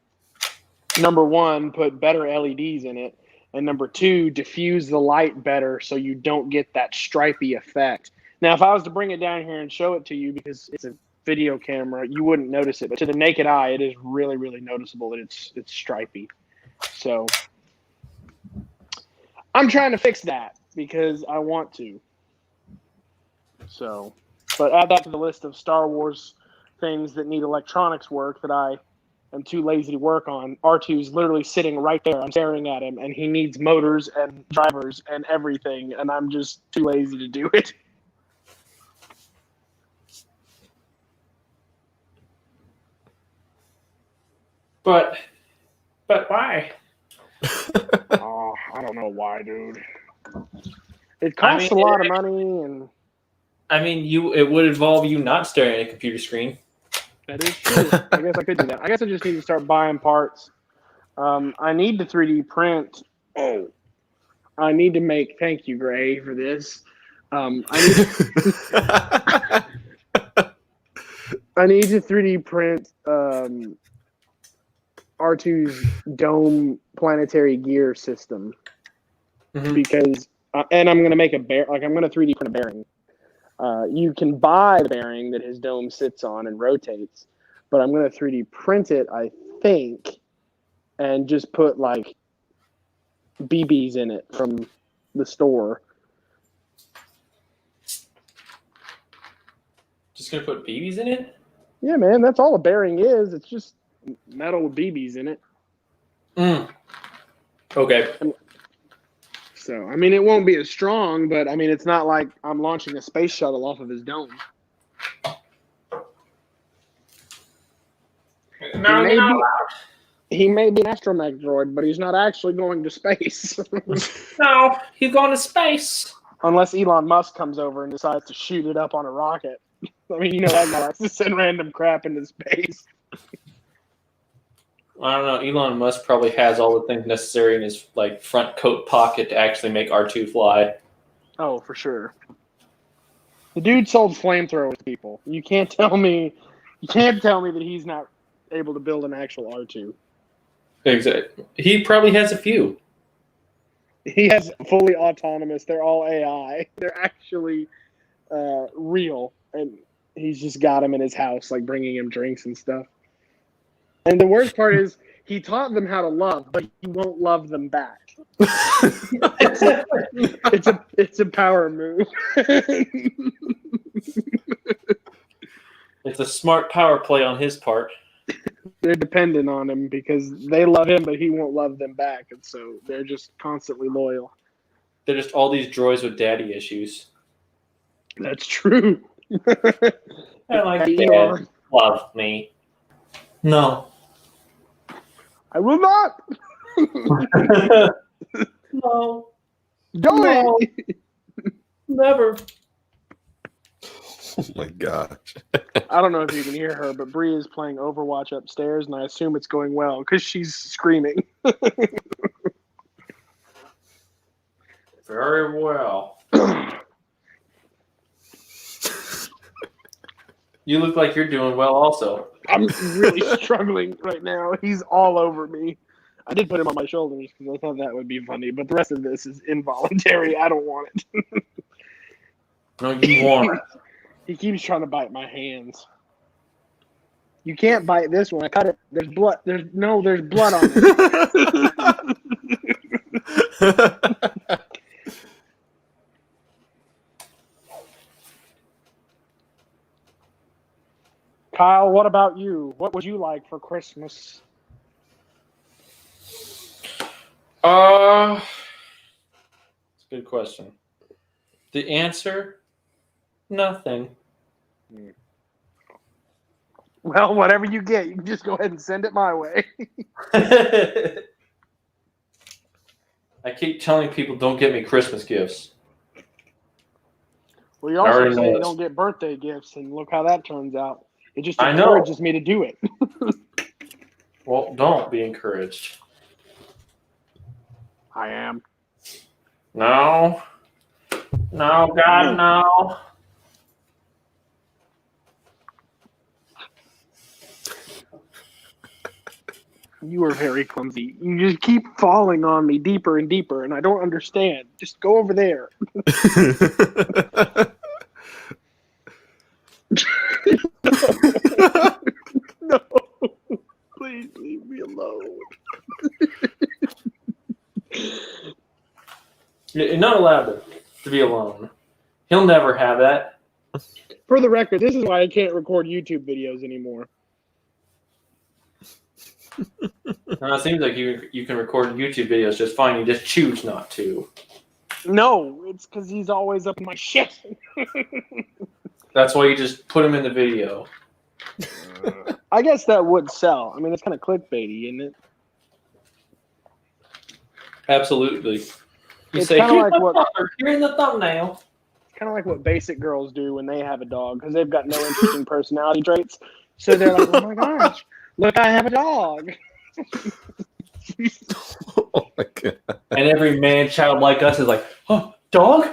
number one, put better LEDs in it, and number two, diffuse the light better so you don't get that stripy effect. Now, if I was to bring it down here and show it to you, because it's a video camera, you wouldn't notice it. But to the naked eye, it is really, really noticeable that it's stripy. So I'm trying to fix that because I want to. So, but add that to the list of Star Wars things that need electronics work that I am too lazy to work on. R2's literally sitting right there. I'm staring at him, and he needs motors and drivers and everything, and I'm just too lazy to do it. But why? Oh, I don't know why, dude. It costs a lot of money, and I mean, it would involve you not staring at a computer screen. that is true. I guess I could do that. I guess I just need to start buying parts. I need to 3D print. Oh, I need to make. Thank you, Gray, for this. I need to 3D print R2's dome planetary gear system because, and I'm going to make I'm going to 3D print a bearing. You can buy the bearing that his dome sits on and rotates, but I'm going to 3D print it, I think, and just put like BBs in it from the store. Just gonna put BBs in it? Yeah, man, that's all a bearing is. It's just metal with BBs in it. Okay. So, I mean, it won't be as strong, but I mean, it's not like I'm launching a space shuttle off of his dome. No, you're not allowed. He may be an astromech droid, but he's not actually going to space. No, he's going to space. Unless Elon Musk comes over and decides to shoot it up on a rocket. I mean, you know that guy likes to send random crap into space. I don't know. Elon Musk probably has all the things necessary in his front coat pocket to actually make R2 fly. Oh, for sure. The dude sold flamethrowers to people. You can't tell me that he's not able to build an actual R2. Exactly. He probably has a few. He has fully autonomous. They're all AI. They're actually real, and he's just got them in his house, like bringing him drinks and stuff. And the worst part is he taught them how to love, but he won't love them back. It's a power move. It's a smart power play on his part. They're dependent on him because they love him, but he won't love them back, and so they're just constantly loyal. They're just all these droids with daddy issues. That's true. I like Dad. Love me. No. I will not. No. Go away. Never. Oh my gosh. I don't know if you can hear her, but Bree is playing Overwatch upstairs, and I assume it's going well because she's screaming. Very well. You look like you're doing well also. I'm really struggling right now. He's all over me. I did put him on my shoulders because I thought that would be funny, but the rest of this is involuntary. I don't want it. No, you want it. He keeps trying to bite my hands. You can't bite this one. I cut it. There's blood. There's blood on it. Kyle, what about you? What would you like for Christmas? It's a good question. The answer, nothing. Well, whatever you get, you can just go ahead and send it my way. I keep telling people don't get me Christmas gifts. Well, you also say you don't get birthday gifts, and look how that turns out. It just I know. encourages me to do it. Well, don't be encouraged. I am. No. No, God, no. You are very clumsy. You just keep falling on me deeper and deeper, and I don't understand. Just go over there. No. Please leave me alone. You're not allowed to be alone. He'll never have that. For the record, this is why I can't record YouTube videos anymore. No, it seems like you can record YouTube videos just fine. You just choose not to. No, it's because he's always up in my shit. That's why you just put him in the video. I guess that would sell. I mean, it's kind of clickbaity, isn't it? Absolutely. You It's say, kinda here's like my what- father, here in the thumbnail. It's kind of like what basic girls do when they have a dog because they've got no interesting personality traits. So they're like, oh my gosh, look, I have a dog. Oh my god. And every man child like us is like, oh, dog?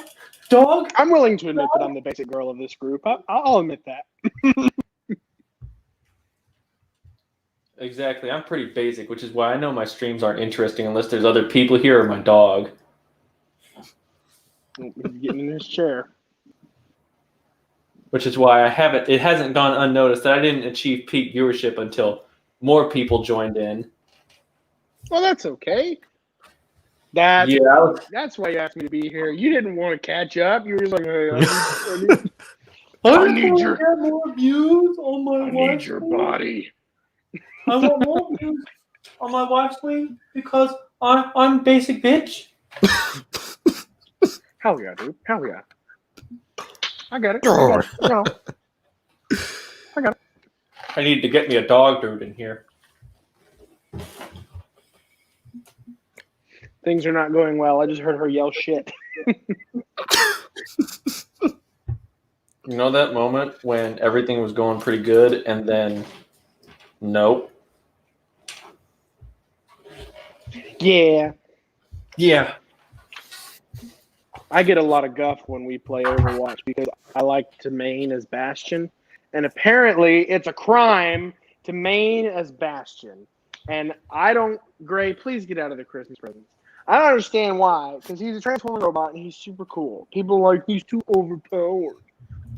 Dog? I'm willing to admit that I'm the basic girl of this group. I'll admit that. Exactly. I'm pretty basic, which is why I know my streams aren't interesting unless there's other people here or my dog. He's getting in his chair. Which is why it hasn't gone unnoticed that I didn't achieve peak viewership until more people joined in. Well, that's okay. That's Yeah. that's why you asked me to be here. You didn't want to catch up. You were just like, hey, I need your- get more views on my I wife's need your stream. body. I want more views on my wife's stream because I'm basic bitch. Hell yeah, dude. Hell yeah. I got it. Oh. No. I got it. I need to get me a dog dude in here. Things are not going well. I just heard her yell shit. You know that moment when everything was going pretty good and then nope. Yeah. Yeah. I get a lot of guff when we play Overwatch because I like to main as Bastion. And apparently it's a crime to main as Bastion. And I don't, Gray, please get out of the Christmas presents. I don't understand why, because he's a transforming robot and he's super cool. People are like, he's too overpowered.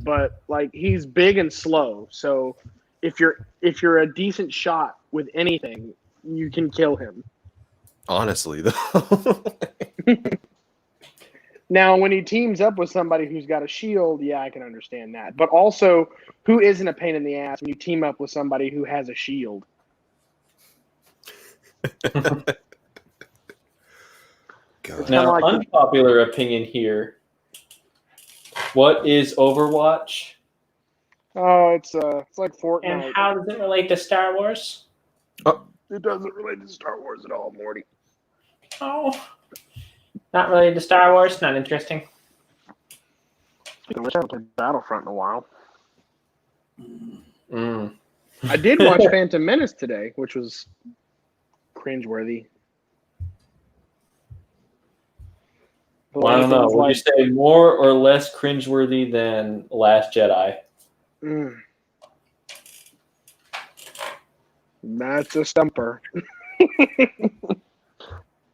But like he's big and slow. So if you're a decent shot with anything, you can kill him. Honestly, though. Now, when he teams up with somebody who's got a shield, yeah, I can understand that. But also, who isn't a pain in the ass when you team up with somebody who has a shield? God. Now, like unpopular opinion here. What is Overwatch? Oh, it's like Fortnite. And how does it relate to Star Wars? It doesn't relate to Star Wars at all, Morty. Oh, not related to Star Wars. Not interesting. Speaking of which, I haven't played Battlefront in a while. Mm. I did watch Phantom Menace today, which was cringeworthy. Well, I don't know. Would you say more or less cringeworthy than Last Jedi? That's a stumper.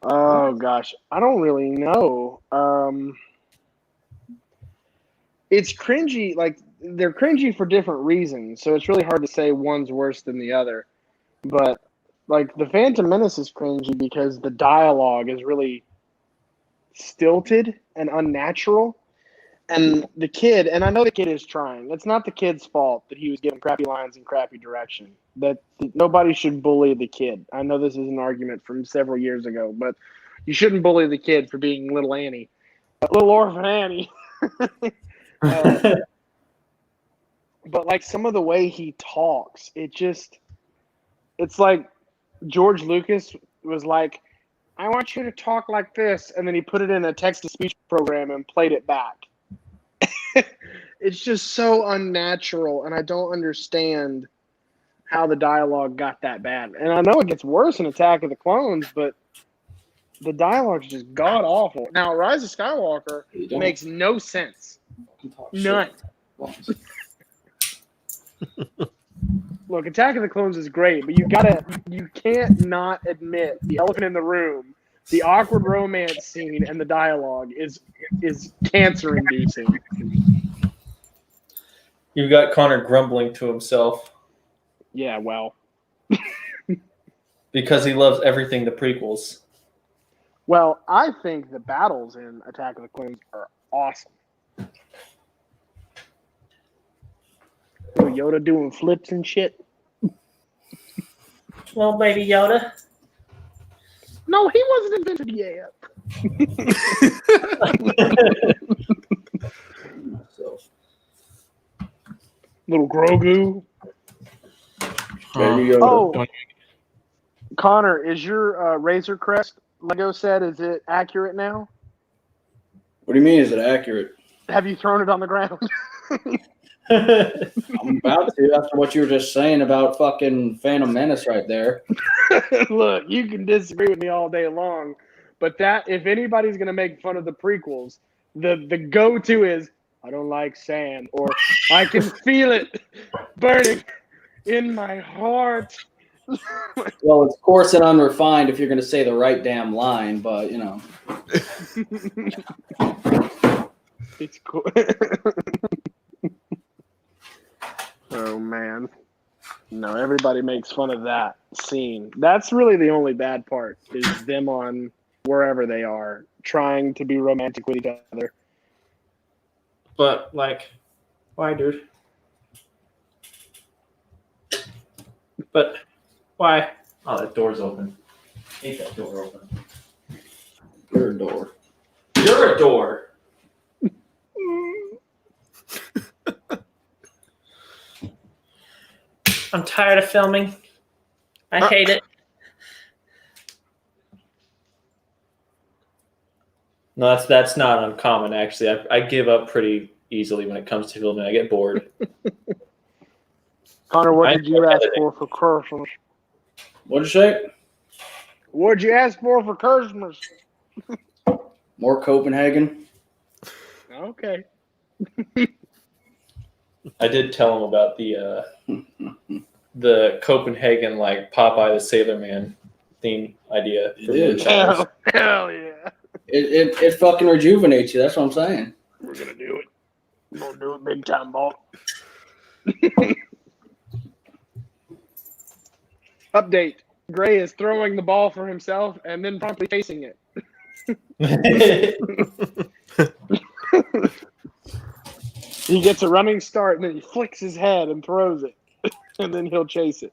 Oh gosh, I don't really know. It's cringy. Like they're cringy for different reasons, so it's really hard to say one's worse than the other. But like the Phantom Menace is cringy because the dialogue is really stilted and unnatural. And the kid, and I know the kid is trying. It's not the kid's fault that he was given crappy lines and crappy direction. That nobody should bully the kid. I know this is an argument from several years ago, but you shouldn't bully the kid for being little Annie, little orphan Annie. But like some of the way he talks, it's like George Lucas was like, I want you to talk like this. And then he put it in a text-to-speech program and played it back. It's just so unnatural, and I don't understand how the dialogue got that bad. And I know it gets worse in Attack of the Clones, but the dialogue's just god-awful. Now, Rise of Skywalker makes no sense. None. Look, Attack of the Clones is great, but you can't not admit the elephant in the room, the awkward romance scene, and the dialogue is cancer-inducing. You've got Connor grumbling to himself Yeah, well. because he loves everything the prequels. Well, I think the battles in Attack of the Clones are awesome. Yoda doing flips and shit. Little baby Yoda. No, he wasn't invented yet. Little Grogu. Baby Yoda. Oh, Connor, is your Razor Crest Lego set, is it accurate now? What do you mean? Is it accurate? Have you thrown it on the ground? I'm about to after what you were just saying about fucking Phantom Menace right there. Look, you can disagree with me all day long, but that if anybody's gonna make fun of the prequels, the go-to is I don't like sand, or I can feel it burning in my heart. Well, it's coarse and unrefined if you're going to say the right damn line, but you know. It's cool. Oh man. No, everybody makes fun of that scene. That's really the only bad part, is them on wherever they are trying to be romantic with each other. But, like, why, dude? But, why? Oh, that door's open. Ain't that door open? You're a door. You're a door! I'm tired of filming. I hate it. No, that's not uncommon, actually. I give up pretty easily when it comes to filming. I get bored. Connor, what I did you ask for Christmas? What'd you say? What'd you ask for Christmas? More Copenhagen? Okay. I did tell him about the Copenhagen, like Popeye the Sailor Man theme idea. You did. Hell yeah. It fucking rejuvenates you. That's what I'm saying. We're gonna do it. We're gonna do it big time, ball. Update. Gray is throwing the ball for himself and then promptly chasing it. He gets a running start and then he flicks his head and throws it. And then he'll chase it.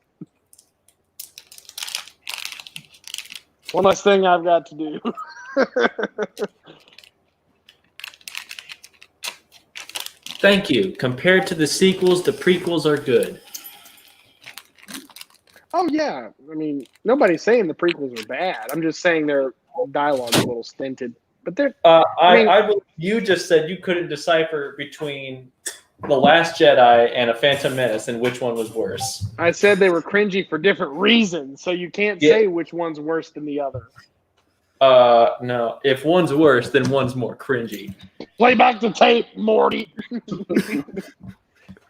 One less thing I've got to do. Thank you. Compared to the sequels, the prequels are good. Oh, yeah. I mean, nobody's saying the prequels are bad. I'm just saying their dialogue's a little stinted. But they're. I believe you just said you couldn't decipher between The Last Jedi and A Phantom Menace and which one was worse. I said they were cringy for different reasons, so you can't say which one's worse than the other. No. If one's worse, then one's more cringy. Play back the tape, Morty.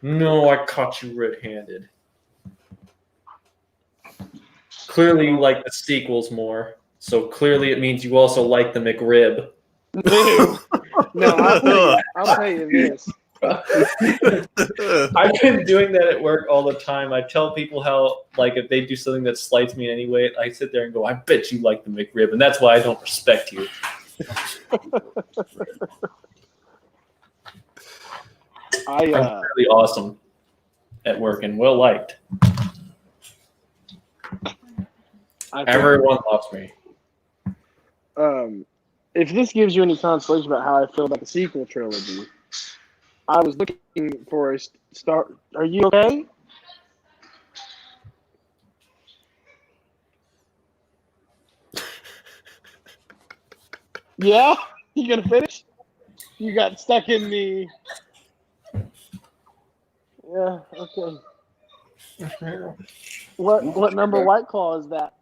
No, I caught you red-handed. Clearly you like the sequels more, so clearly it means you also like the McRib. No, I'll tell you this. I've been doing that at work all the time. I tell people how, like, if they do something that slights me in any way, I sit there and go, I bet you like the McRib, and that's why I don't respect you. I'm really awesome at work and well liked. Everyone loves me. If this gives you any consolation about how I feel about the sequel trilogy, I was looking for a start. Are you okay? Yeah? You gonna finish? You got stuck in the... Yeah, okay. What number White Claw is that?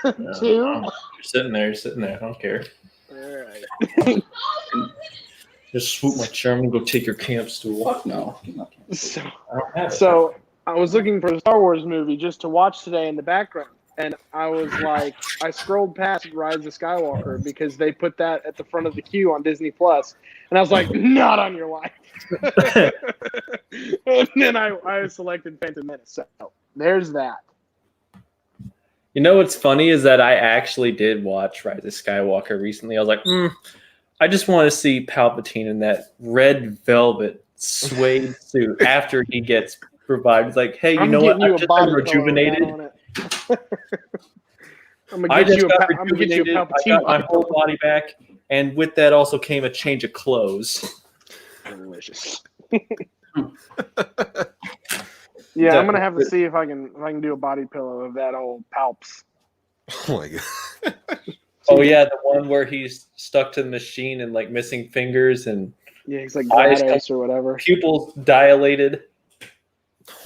2? You're sitting there. I don't care. All right. Just swoop my chair. I'm gonna go take your camp stool. Fuck no. So, I don't have it. So I was looking for a Star Wars movie just to watch today in the background. And I was like, I scrolled past Rise of Skywalker because they put that at the front of the queue on Disney Plus. And I was like, not on your life. And then I selected Phantom Menace. So there's that. You know what's funny is that I actually did watch Rise of Skywalker recently. I was like, I just want to see Palpatine in that red velvet suede suit after he gets provide. It's like, hey, you I'm know what? getting you I've a just body been pillow with that rejuvenated. on it. I'm I gonna get just you got I'm gonna get you a rejuvenated. I Palpatine got my body whole pillow. body back, and with that also came a change of clothes. Delicious. Yeah, I'm gonna have to see if I can do a body pillow of that old Palps. Oh my god. Oh yeah, the one where he's stuck to the machine and like missing fingers and Yeah, he's like eyes GLaDOS or whatever. pupils dilated.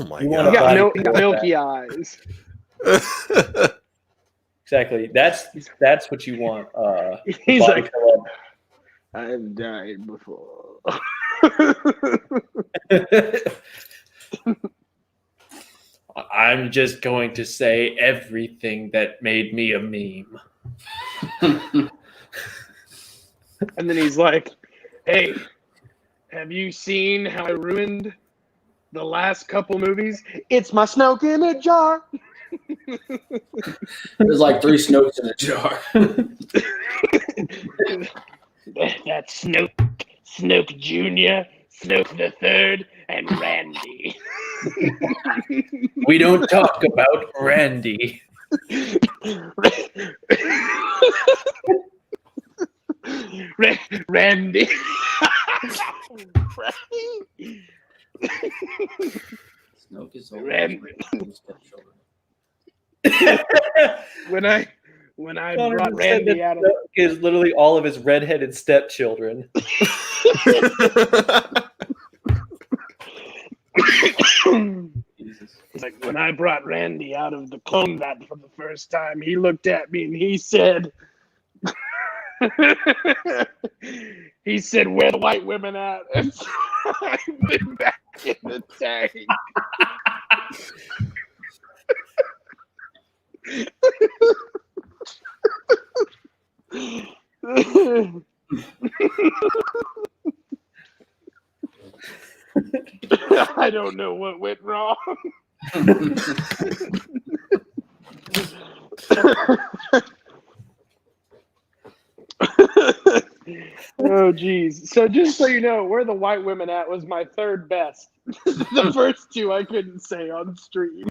Oh my You want He a god. got, body he got pillow milky eyes. Exactly. That's what you want. He's Body like, pillow. I've died before. I'm just going to say everything that made me a meme. And then he's like, hey, have you seen how I ruined the last couple movies? It's my Snoke in a jar. There's like 3 Snokes in a jar. That's Snoke Jr., Snoke the Third, and Randy. We don't talk about Randy. Randy. Snoke is Randy. When I Connor brought just said Randy that out of Snoke is literally all of his redheaded stepchildren. He's like, when I brought Randy out of the clone vat for the first time, he looked at me and he said, he said, where the white women at? And so I went back in the tank. I don't know what went wrong. Oh geez. So just so you know, where the white women at was my third best. The first two I couldn't say on stream.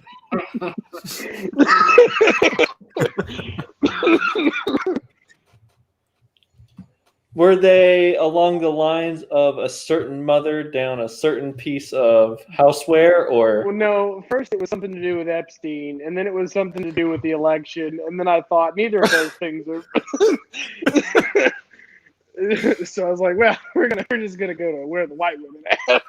Were they along the lines of a certain mother down a certain piece of houseware, Well, or no, first it was something to do with Epstein, and then it was something to do with the election, and then I thought neither of those things are. So I was like, well, we're just gonna go to where the white women at.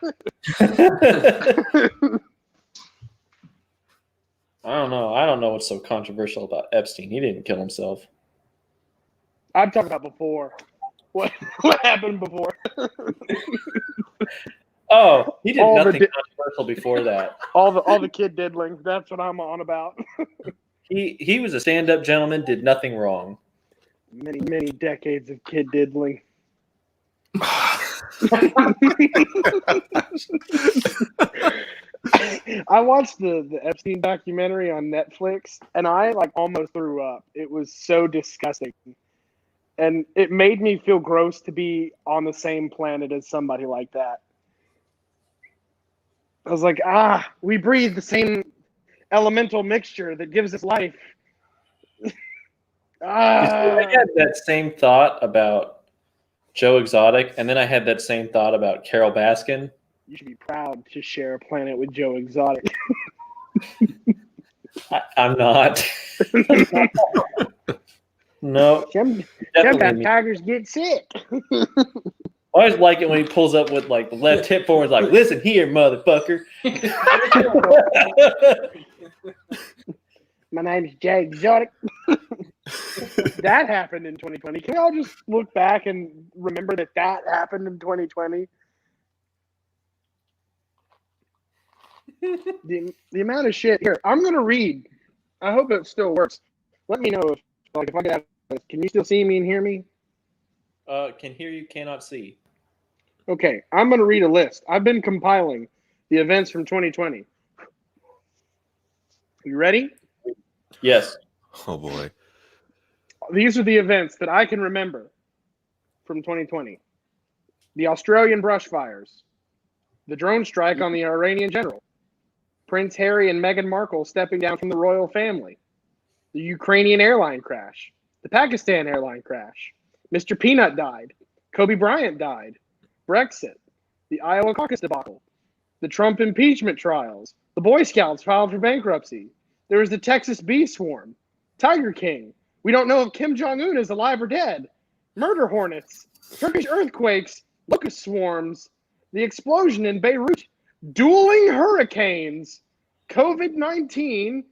I don't know. I don't know what's so controversial about Epstein. He didn't kill himself. I'm talking about before. What happened before? Oh, he did All the nothing controversial before that. all the kid diddling. That's what I'm on about. He was a stand-up gentleman, did nothing wrong. Many decades of kid diddling. I watched the Epstein documentary on Netflix, and I like almost threw up. It was so disgusting, and it made me feel gross to be on the same planet as somebody like that. I was like, we breathe the same elemental mixture that gives us life. I had that same thought about Joe Exotic, and then I had that same thought about Carol Baskin. You should be proud to share a planet with Joe Exotic. I'm not. No. Sometimes Definitely. tigers get sick. I always like it when he pulls up with like the left hip forward, like, "Listen here, motherfucker." My name is Jay Exotic. That happened in 2020. Can we all just look back and remember that happened in 2020? The amount of shit here. I'm gonna read. I hope it still works. Let me know if I get out of this. Can you still see me and hear me? Can hear you, cannot see. Okay, I'm gonna read a list. I've been compiling the events from 2020. You ready? Yes. Oh boy. These are the events that I can remember from 2020. The Australian brush fires. The drone strike on the Iranian general. Prince Harry and Meghan Markle stepping down from the royal family, the Ukrainian airline crash, the Pakistan airline crash, Mr. Peanut died, Kobe Bryant died, Brexit, the Iowa caucus debacle, the Trump impeachment trials, the Boy Scouts filed for bankruptcy, there was the Texas bee swarm, Tiger King, we don't know if Kim Jong-un is alive or dead, murder hornets, Turkish earthquakes, locust swarms, the explosion in Beirut, dueling hurricanes, COVID-19,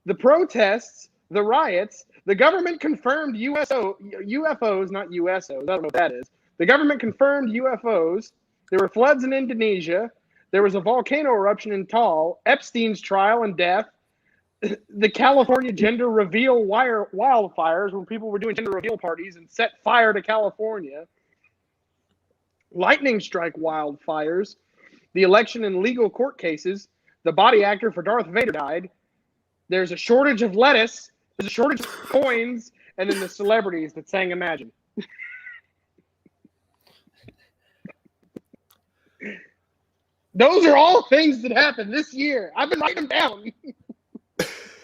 the protests, the riots, the government confirmed UFOs, not USOs, I don't know what that is. The government confirmed UFOs. There were floods in Indonesia. There was a volcano eruption in Taal, Epstein's trial and death, the California gender reveal wildfires when people were doing gender reveal parties and set fire to California, lightning strike wildfires, the election and legal court cases, the body actor for Darth Vader died, there's a shortage of lettuce, there's a shortage of coins, and then the celebrities that sang Imagine. Those are all things that happened this year. I've been writing them down.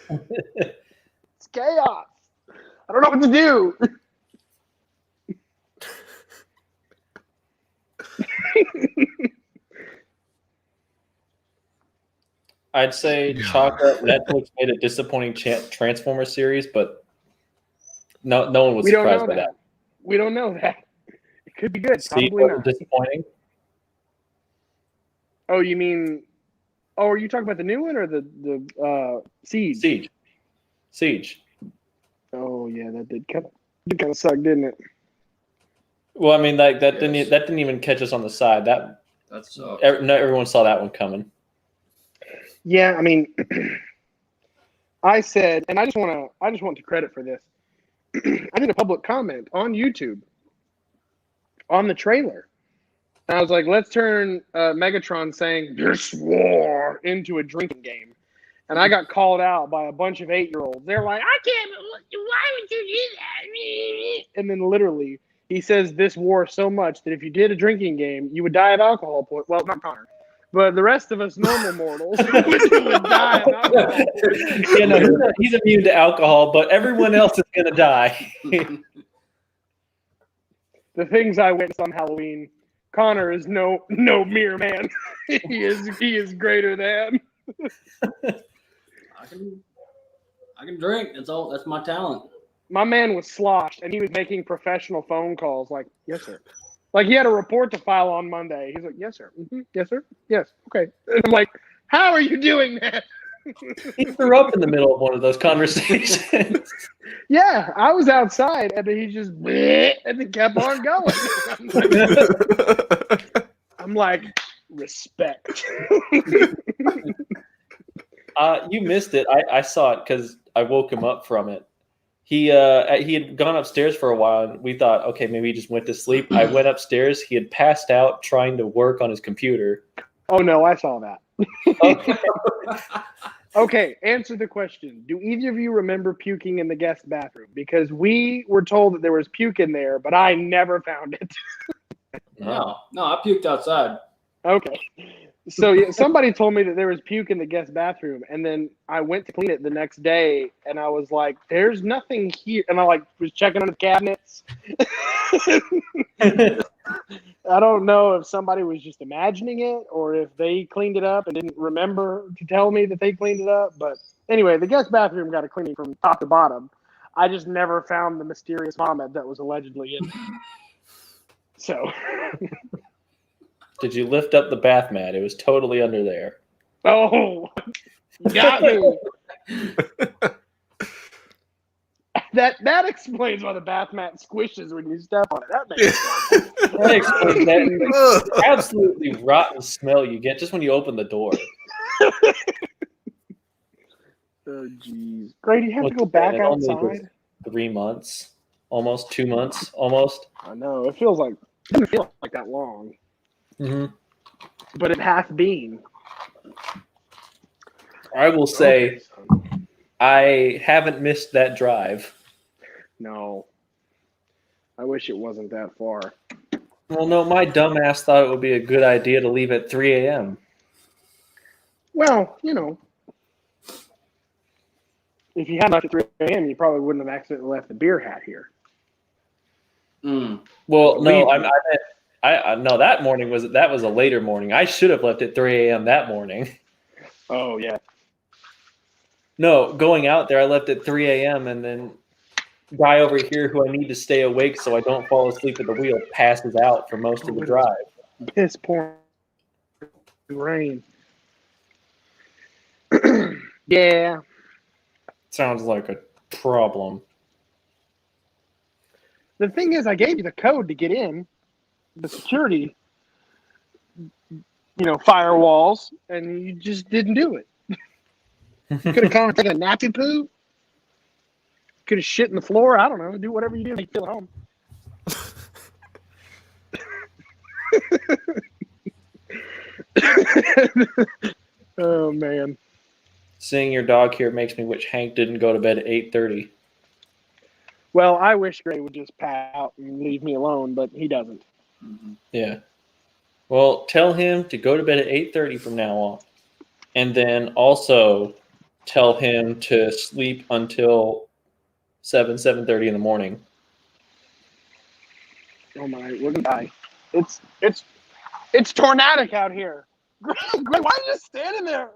It's chaos. I don't know what to do. I'd say chalk up Netflix made a disappointing Transformer series, but no one was surprised by that. We don't know that. It could be good. Steve, Probably not. disappointing. Oh, you mean? Oh, are you talking about the new one or the Siege? Siege. Oh yeah, that did kind of suck, didn't it? Well, I mean, like that didn't even catch us on the side. That's everyone saw that one coming. Yeah, I mean, I said, and I just want to credit for this. I did a public comment on YouTube on the trailer. And I was like, let's turn Megatron saying "this war" into a drinking game. And I got called out by a bunch of 8-year-olds. They're like, I can't, why would you do that? And then literally, he says this war so much that if you did a drinking game, you would die of alcohol poisoning. Well, not Connor. But the rest of us normal mortals would die of alcohol poisoning. Yeah, no, he's immune to alcohol, but everyone else is going to die. The things I witnessed on Halloween, Connor is no mere man. he is greater than. I can drink. That's my talent. My man was sloshed, and he was making professional phone calls like, yes, sir. Like he had a report to file on Monday. He's like, yes, sir. Mm-hmm. Yes, sir. Yes. Okay. And I'm like, how are you doing that? He threw up in the middle of one of those conversations. Yeah, I was outside, and then he just and then kept on going. I'm like, respect. You missed it. I saw it because I woke him up from it. He had gone upstairs for a while, and we thought, okay, maybe he just went to sleep. I went upstairs. He had passed out trying to work on his computer. Oh, no, I saw that. Okay. Okay, answer the question. Do either of you remember puking in the guest bathroom? Because we were told that there was puke in there, but I never found it. No, I puked outside. Okay. So yeah, somebody told me that there was puke in the guest bathroom, and then I went to clean it the next day, and I was like, "There's nothing here," and I was checking under the cabinets. I don't know if somebody was just imagining it or if they cleaned it up and didn't remember to tell me that they cleaned it up. But anyway, the guest bathroom got a cleaning from top to bottom. I just never found the mysterious vomit that was allegedly in it. So. Did you lift up the bath mat? It was totally under there. Oh, got me. That explains why the bath mat squishes when you step on it. That makes sense. That explains that absolutely rotten smell you get just when you open the door. Oh, jeez. Grady, you have to go back outside? 3 months. Almost 2 months. Almost. I know. It doesn't feel like that long. Mm-hmm. But it hath been. I will say I haven't missed that drive. No. I wish it wasn't that far. Well, no, my dumbass thought it would be a good idea to leave at 3 a.m. Well, If you had left at 3 a.m., you probably wouldn't have accidentally left the beer hat here. Mm. Well, no, Believe me. I no, that morning was a later morning. I should have left at 3 a.m. that morning. Oh, yeah. No, going out there, I left at 3 a.m. and then guy over here who I need to stay awake so I don't fall asleep at the wheel passes out for most of the drive. Piss pouring rain. Yeah. Sounds like a problem. The thing is, I gave you the code to get in, the security, firewalls, and you just didn't do it. Could have come and taken a nappy poo. Could have shit in the floor. I don't know. Do whatever you do to make you feel at home. Oh, man. Seeing your dog here makes me wish Hank didn't go to bed at 8:30. Well, I wish Gray would just pass out and leave me alone, but he doesn't. Mhm. Yeah. Well, tell him to go to bed at 8:30 from now on. And then also tell him to sleep until 7:30 in the morning. Oh my, we're gonna die. It's tornadic out here. Gray, why are you just standing there?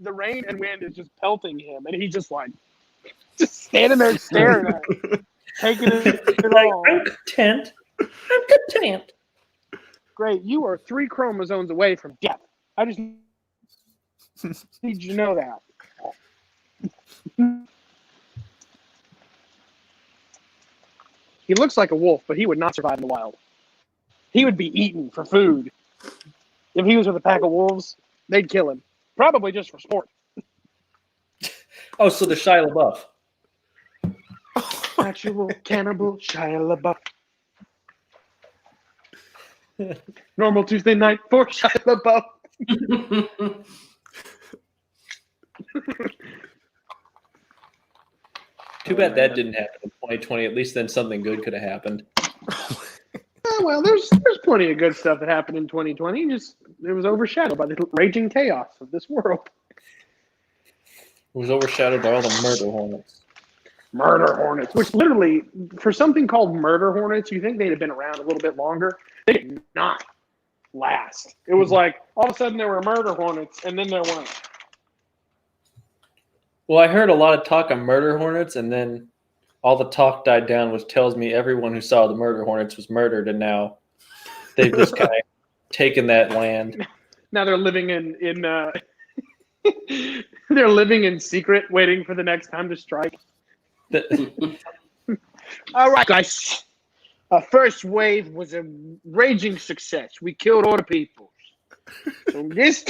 The rain and wind is just pelting him, and he's just standing there staring at it, taking it all. I'm content. I'm content. Great, you are 3 chromosomes away from death. I just need you to know that. He looks like a wolf, but he would not survive in the wild. He would be eaten for food. If he was with a pack of wolves, they'd kill him. Probably just for sport. Oh, so the Shia LaBeouf. Actual cannibal Shia LaBeouf. Normal Tuesday night for Shia LaBeouf. Too bad that didn't happen in 2020. At least then something good could have happened. Well, there's plenty of good stuff that happened in 2020. Just it was overshadowed by the raging chaos of this world. It was overshadowed by all the murder hornets. Murder hornets, which literally, for something called murder hornets, you think they'd have been around a little bit longer. They did not last. It was like all of a sudden there were murder hornets, and then there weren't. Well, I heard a lot of talk of murder hornets, and then all the talk died down, which tells me everyone who saw the murder hornets was murdered, and now they've just kind of taken that land. Now they're living in they're living in secret, waiting for the next time to strike. All right, guys. Our first wave was a raging success. We killed all the people. So this,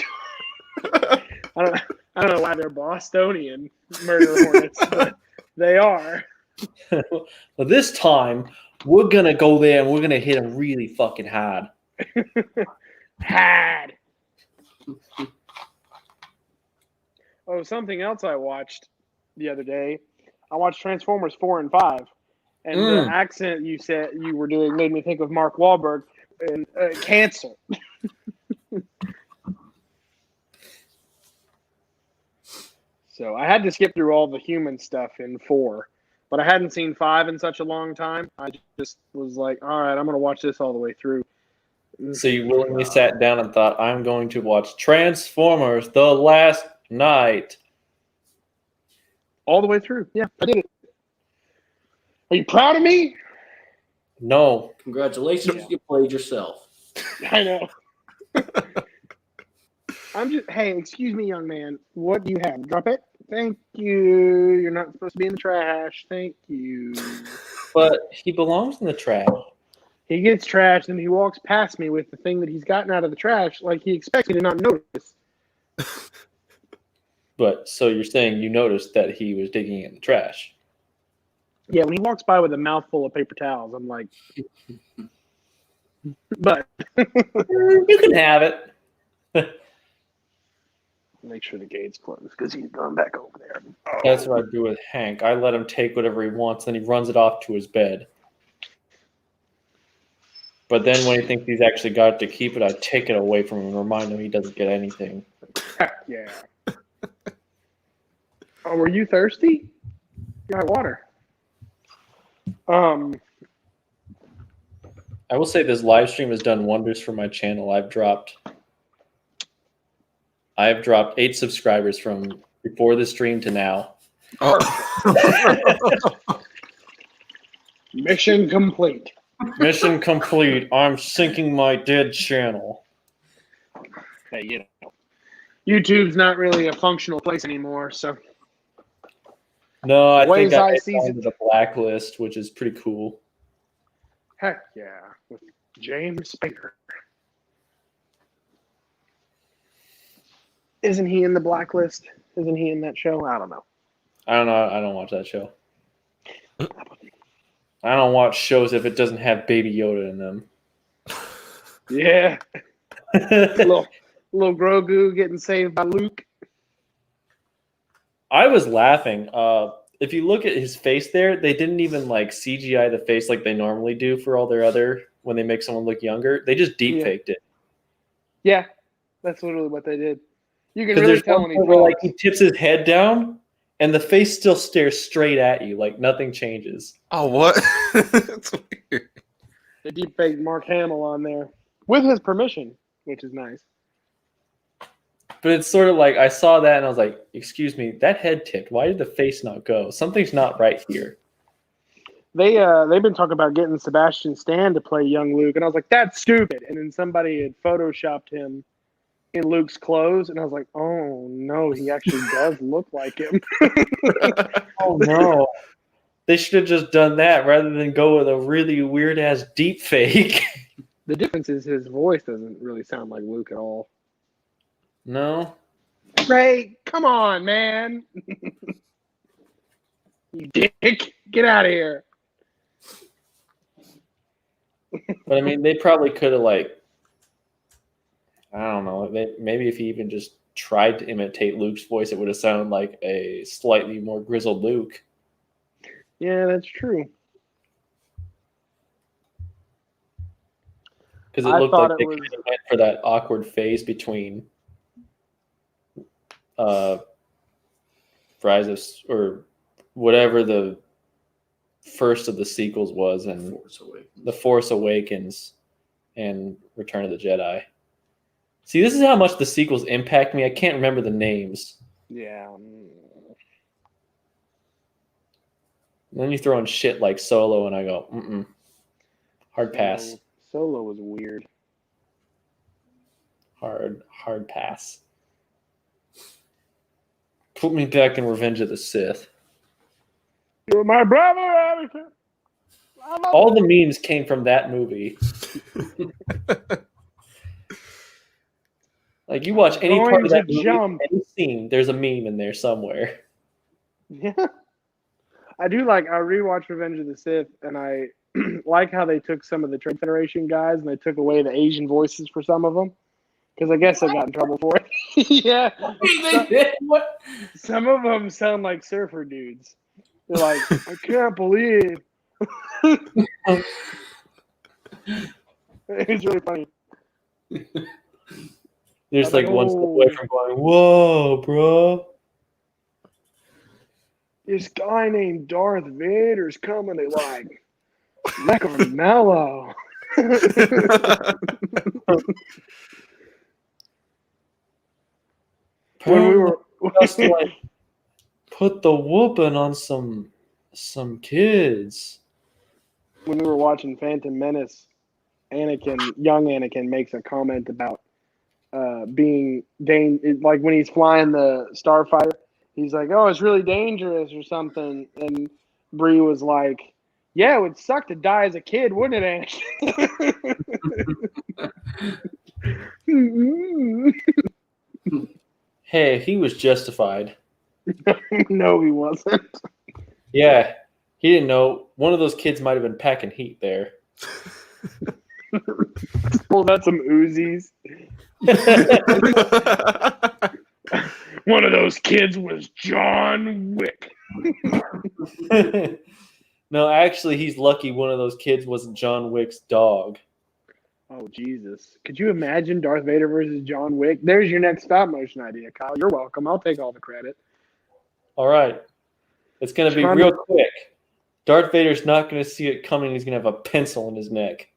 I don't know why they're Bostonian murder hornets, but they are. Well, this time we're gonna go there and we're gonna hit them really fucking hard. Had. Oh, something else I watched the other day. I watched Transformers 4 and 5, and the accent you said you were doing made me think of Mark Wahlberg and cancer. So I had to skip through all the human stuff in 4, but I hadn't seen 5 in such a long time. I just was like, all right, I'm going to watch this all the way through. So you willingly sat down and thought, I'm going to watch Transformers The Last Night. All the way through. Yeah, I did it. Are you proud of me? No. Congratulations, you played yourself. I know. Hey, excuse me, young man. What do you have? Drop it. Thank you. You're not supposed to be in the trash. Thank you. But he belongs in the trash. He gets trashed and he walks past me with the thing that he's gotten out of the trash like he expects me to not notice. But so you're saying you noticed that he was digging in the trash. Yeah, when he walks by with a mouthful of paper towels, I'm like, but You can have it. make sure the gate's closed because he's gone back over there. That's what I do with Hank. I let him take whatever he wants, then he runs it off to his bed. But then when he thinks he's actually got to keep it, I take it away from him and remind him he doesn't get anything. Yeah. Oh, were you thirsty? You got water. I will say this live stream has done wonders for my channel. I've dropped 8 subscribers from before the stream to now. Oh. Mission complete. Mission complete. I'm sinking my dead channel. Hey, you know, YouTube's not really a functional place anymore, so No, I Ways think I I sees found it. the blacklist, which is pretty cool. heck yeah, with James Spader. Isn't he in the blacklist? Isn't he in that show? I don't know. I don't know. I don't watch that show. I don't watch shows if it doesn't have Baby Yoda in them. Yeah, little Grogu getting saved by Luke. I was laughing. If you look at his face there, they didn't even like CGI the face like they normally do for all their other when they make someone look younger. They just deep faked it. Yeah, that's literally what they did. You can Because really there's tell one when he point where like talks. he tips his head down and the face still stares straight at you, like nothing changes. Oh, what? That's weird. They deep faked Mark Hamill on there with his permission, which is nice. But it's sort of like I saw that and I was like, "Excuse me, that head tipped. Why did the face not go? Something's not right here." They've been talking about getting Sebastian Stan to play young Luke, and I was like, that's stupid. And then somebody had photoshopped him in Luke's clothes, and I was like, oh no, he actually does look like him. Oh no. They should have just done that rather than go with a really weird ass deep fake. The difference is his voice doesn't really sound like Luke at all. No. Ray, come on, man. You dick. Get out of here. But I mean, they probably could have like, I don't know. Maybe if he even just tried to imitate Luke's voice, it would have sounded like a slightly more grizzled Luke. Yeah, that's true. Because it I looked thought like it they was- kind of went for that awkward phase between Rise of or whatever the first of the sequels was, and The Force Awakens and Return of the Jedi. See, this is how much the sequels impact me. I can't remember the names. Yeah. And then you throw in shit like Solo, and I go, hard pass. Solo was weird. Hard pass. Put me back in Revenge of the Sith. You're my brother, Anakin. I love All the memes came from that movie. Like you watch any Going part of that to movie, jump. any scene, there's a meme in there somewhere. Yeah. I rewatched Revenge of the Sith, and I like how they took some of the Trade Federation guys and they took away the Asian voices for some of them. Because I guess they got in trouble for it. Yeah. What? Some of them sound like surfer dudes. They're like, I can't believe. It's really funny. There's I'm like one step away oh. from going, whoa, bro. This guy named Darth Vader's coming to like Mecca Mellow. When we were Just like put the whooping on some kids. when we were watching Phantom Menace, young Anakin makes a comment about being like when he's flying the starfighter, he's like, "Oh, it's really dangerous" or something, and Bree was like, "Yeah, it would suck to die as a kid, wouldn't it, Anakin?" Hey, he was justified. No, he wasn't. Yeah, he didn't know. One of those kids might have been packing heat there. Pulled out some Uzis. One of those kids was John Wick. No, actually, he's lucky one of those kids wasn't John Wick's dog. Oh, Jesus. Could you imagine Darth Vader versus John Wick? There's your next stop motion idea, Kyle. You're welcome. I'll take all the credit. All right. It's going to be real quick. Darth Vader's not going to see it coming. He's going to have a pencil in his neck.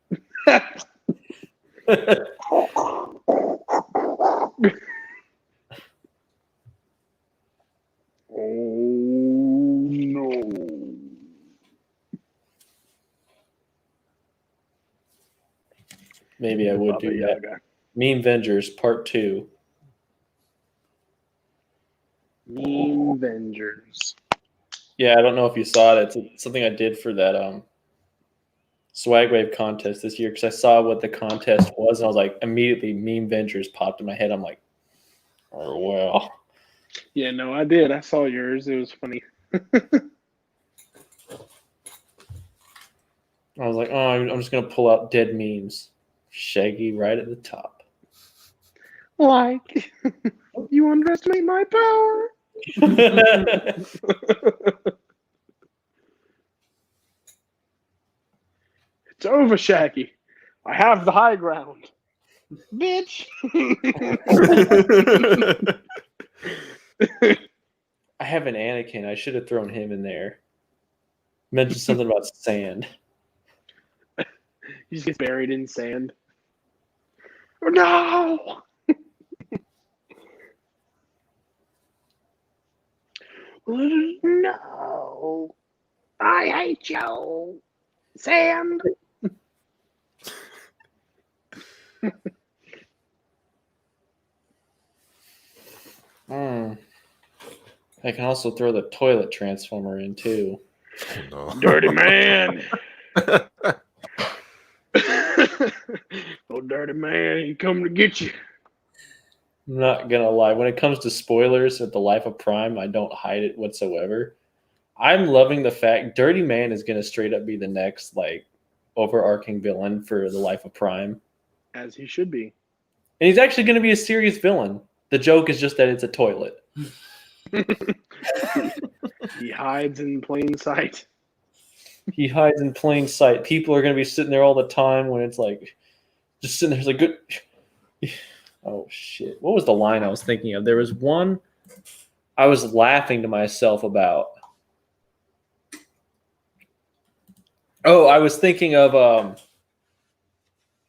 Oh no! Maybe I would Baba do that. Yaga. Meme Vengers Part 2. Meme Vengers. Yeah, I don't know if you saw it. It's something I did for that Swag Wave contest this year because I saw what the contest was and I was like, immediately Meme Vengers popped in my head. I'm like, oh, well. Yeah, no, I did. I saw yours. It was funny. I was like, oh, I'm just going to pull out dead memes. Shaggy right at the top. Like, you underestimate my power. It's over, Shaggy. I have the high ground. Bitch. I have an Anakin. I should have thrown him in there. Mentioned something about sand. He just gets buried in sand. Oh, no! No. I hate you. Sand. I can also throw the toilet transformer in too. No. Dirty man. Oh, dirty man, he coming to get you. I'm not gonna lie. When it comes to spoilers at the Life of Prime, I don't hide it whatsoever. I'm loving the fact Dirty Man is gonna straight up be the next like overarching villain for the Life of Prime. As he should be. And he's actually gonna be a serious villain. The joke is just that it's a toilet. He hides in plain sight. He hides in plain sight. People are gonna be sitting there all the time when it's like just sitting there. It's like good. Oh shit! What was the line I was thinking of? There was one I was laughing to myself about. Oh, I was thinking of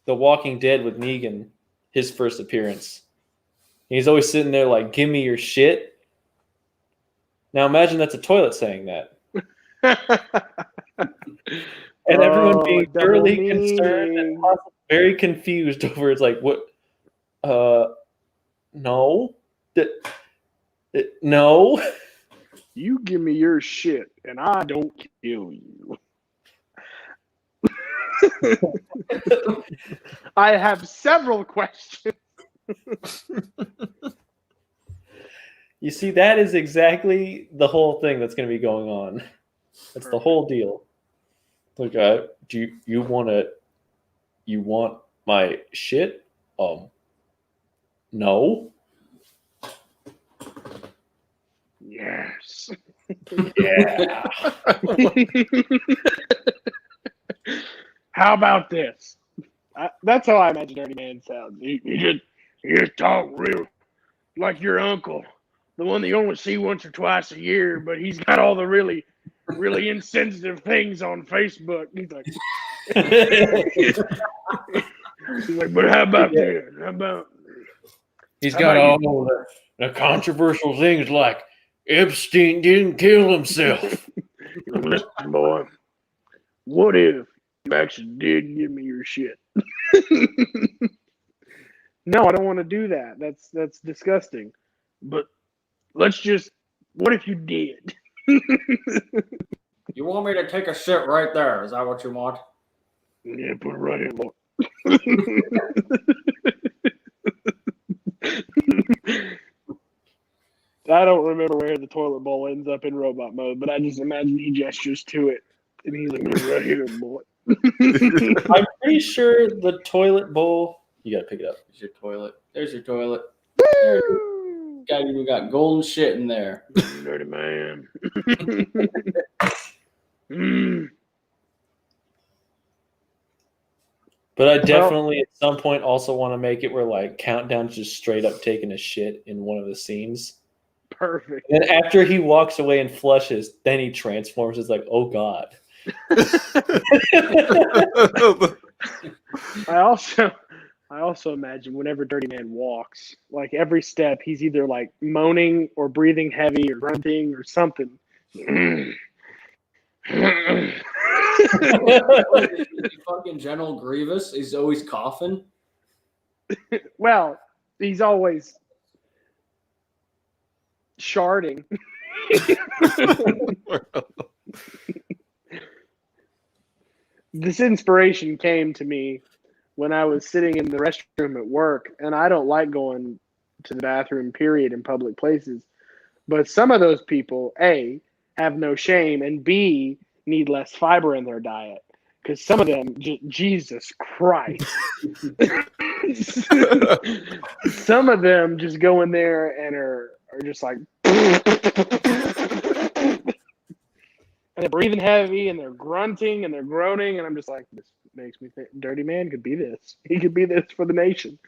The Walking Dead with Negan, his first appearance. He's always sitting there like, "Give me your shit." Now imagine that's a toilet saying that, and everyone being thoroughly concerned and possibly very confused over. It's like, what? No, no. You give me your shit, and I don't kill you. I have several questions. You see, that is exactly the whole thing that's going to be going on. That's the whole deal. Look, do you want my shit? No. Yes. Yeah. How about this? That's how I imagine Dirty Man sounds. You just talk real like your uncle, the one that you only see once or twice a year, but he's got all the really, really insensitive things on Facebook. He's like, but how about this? How about? He's got all the controversial things like Epstein didn't kill himself. Listen, boy, what if you actually did give me your shit? No, I don't want to do that. That's disgusting. But let's just. What if you did? You want me to take a shit right there? Is that what you want? Yeah, put it right in, boy. I don't remember where the toilet bowl ends up in robot mode, but I just imagine he gestures to it, and he's like, "Right here, boy." I'm pretty sure the toilet bowl. You gotta pick it up. There's your toilet. There's your toilet. We got golden shit in there. Dirty man. But I definitely at some point also want to make it where like Countdown's just straight up taking a shit in one of the scenes. Perfect. And after he walks away and flushes, then he transforms. It's like, oh god. I also imagine whenever Dirty Man walks, like every step, he's either like moaning or breathing heavy or grunting or something. Fucking General Grievous. He's always coughing. Well, he's always sharding. This inspiration came to me when I was sitting in the restroom at work, and I don't like going to the bathroom, period, in public places. But some of those people, A, have no shame, and B, need less fiber in their diet. Because some of them, Jesus Christ. Some of them just go in there and are just like, and they're breathing heavy and they're grunting and they're groaning, and I'm just like, this makes me think Dirty Man could be this. He could be this for the nation.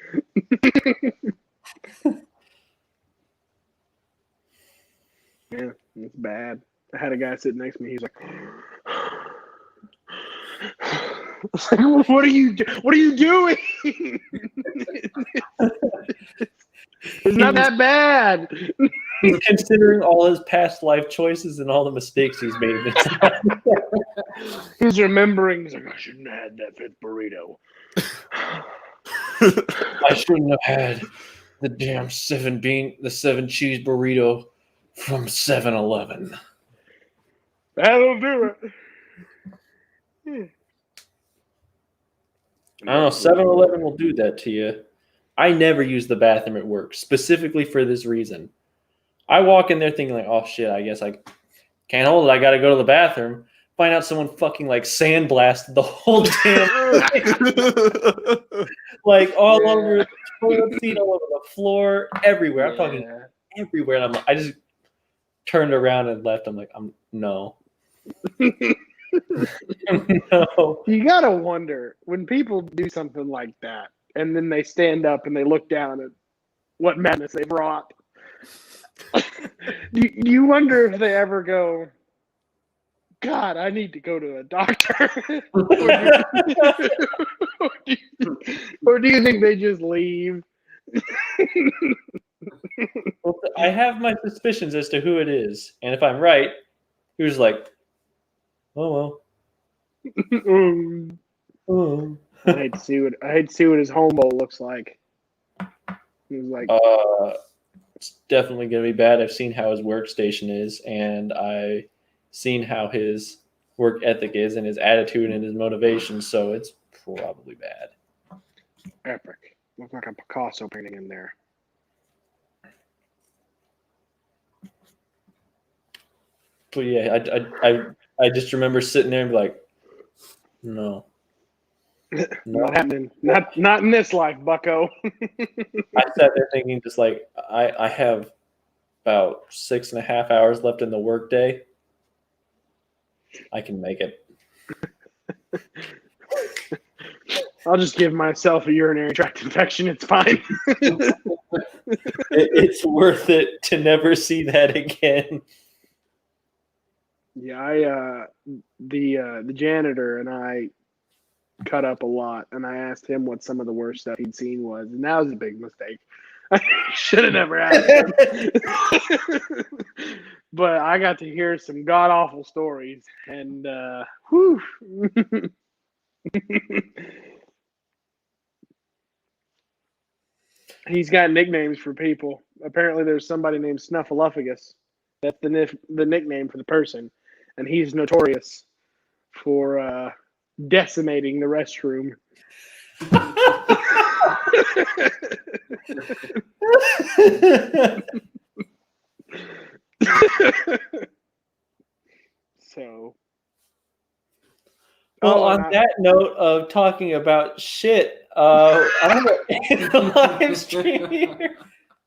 Yeah, it's bad. I had a guy sitting next to me. He's like, what are you doing? It's not that bad. He's considering all his past life choices and all the mistakes he's made. He's remembering. He's like, I shouldn't have had that fifth burrito. I shouldn't have had the damn 7 cheese burrito from 7-Eleven. That'll do it. I don't know. 7-Eleven will do that to you. I never use the bathroom at work, specifically for this reason. I walk in there thinking like, oh shit, I guess I can't hold it. I got to go to the bathroom. Find out someone fucking like sandblasted the whole damn thing. Like all over the toilet seat, all over the floor, everywhere. I'm talking everywhere. And I just turned around and left. I'm like, no. No. You gotta wonder when people do something like that, and then they stand up and they look down at what madness they brought. do you wonder if they ever go, God, I need to go to a doctor? or do you think they just leave? Well, I have my suspicions as to who it is, and if I'm right, he was like, oh well. I hate to see what his home bowl looks like. He was like, it's definitely gonna be bad. I've seen how his workstation is, and I've seen how his work ethic is, and his attitude and his motivation. So it's probably bad. Epic. Looks like a Picasso painting in there. But yeah, I just remember sitting there and be like, no. Not happening. Not in this life, bucko. I sat there thinking just like, I have about 6.5 hours left in the workday. I can make it. I'll just give myself a urinary tract infection. It's fine. It's worth it to never see that again. Yeah, the janitor and I cut up a lot, and I asked him what some of the worst stuff he'd seen was, and that was a big mistake. I should have never asked him. But I got to hear some god awful stories, and whew. He's got nicknames for people. Apparently, there's somebody named Snuffleupagus. That's the nickname for the person, and he's notorious for decimating the restroom. So, on that note of talking about shit, I'm gonna end the live stream here.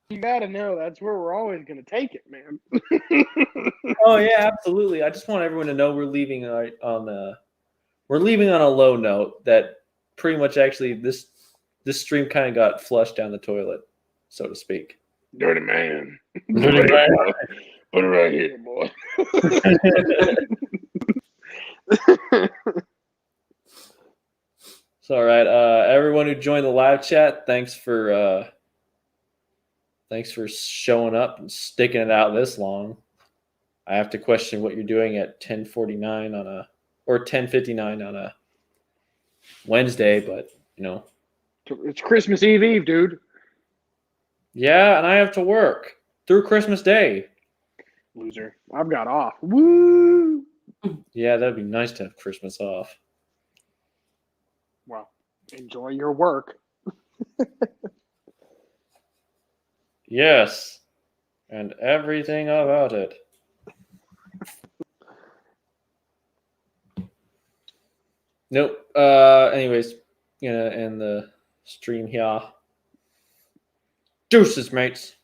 You gotta know that's where we're always gonna take it, man. Oh yeah, absolutely. I just want everyone to know we're leaving on a low note. That pretty much actually this stream kind of got flushed down the toilet, so to speak. Dirty man. Put it right here, boy. So, all right, everyone who joined the live chat, thanks for showing up and sticking it out this long. I have to question what you're doing at 10:49 or 10:59 on a Wednesday, but It's Christmas Eve, dude. yeah, and I have to work through Christmas Day. Loser. I've got off. Woo! Yeah, that'd be nice to have Christmas off. Well, enjoy your work. Yes, and everything about it. Nope. Anyways, gonna end the stream here. Deuces, mates.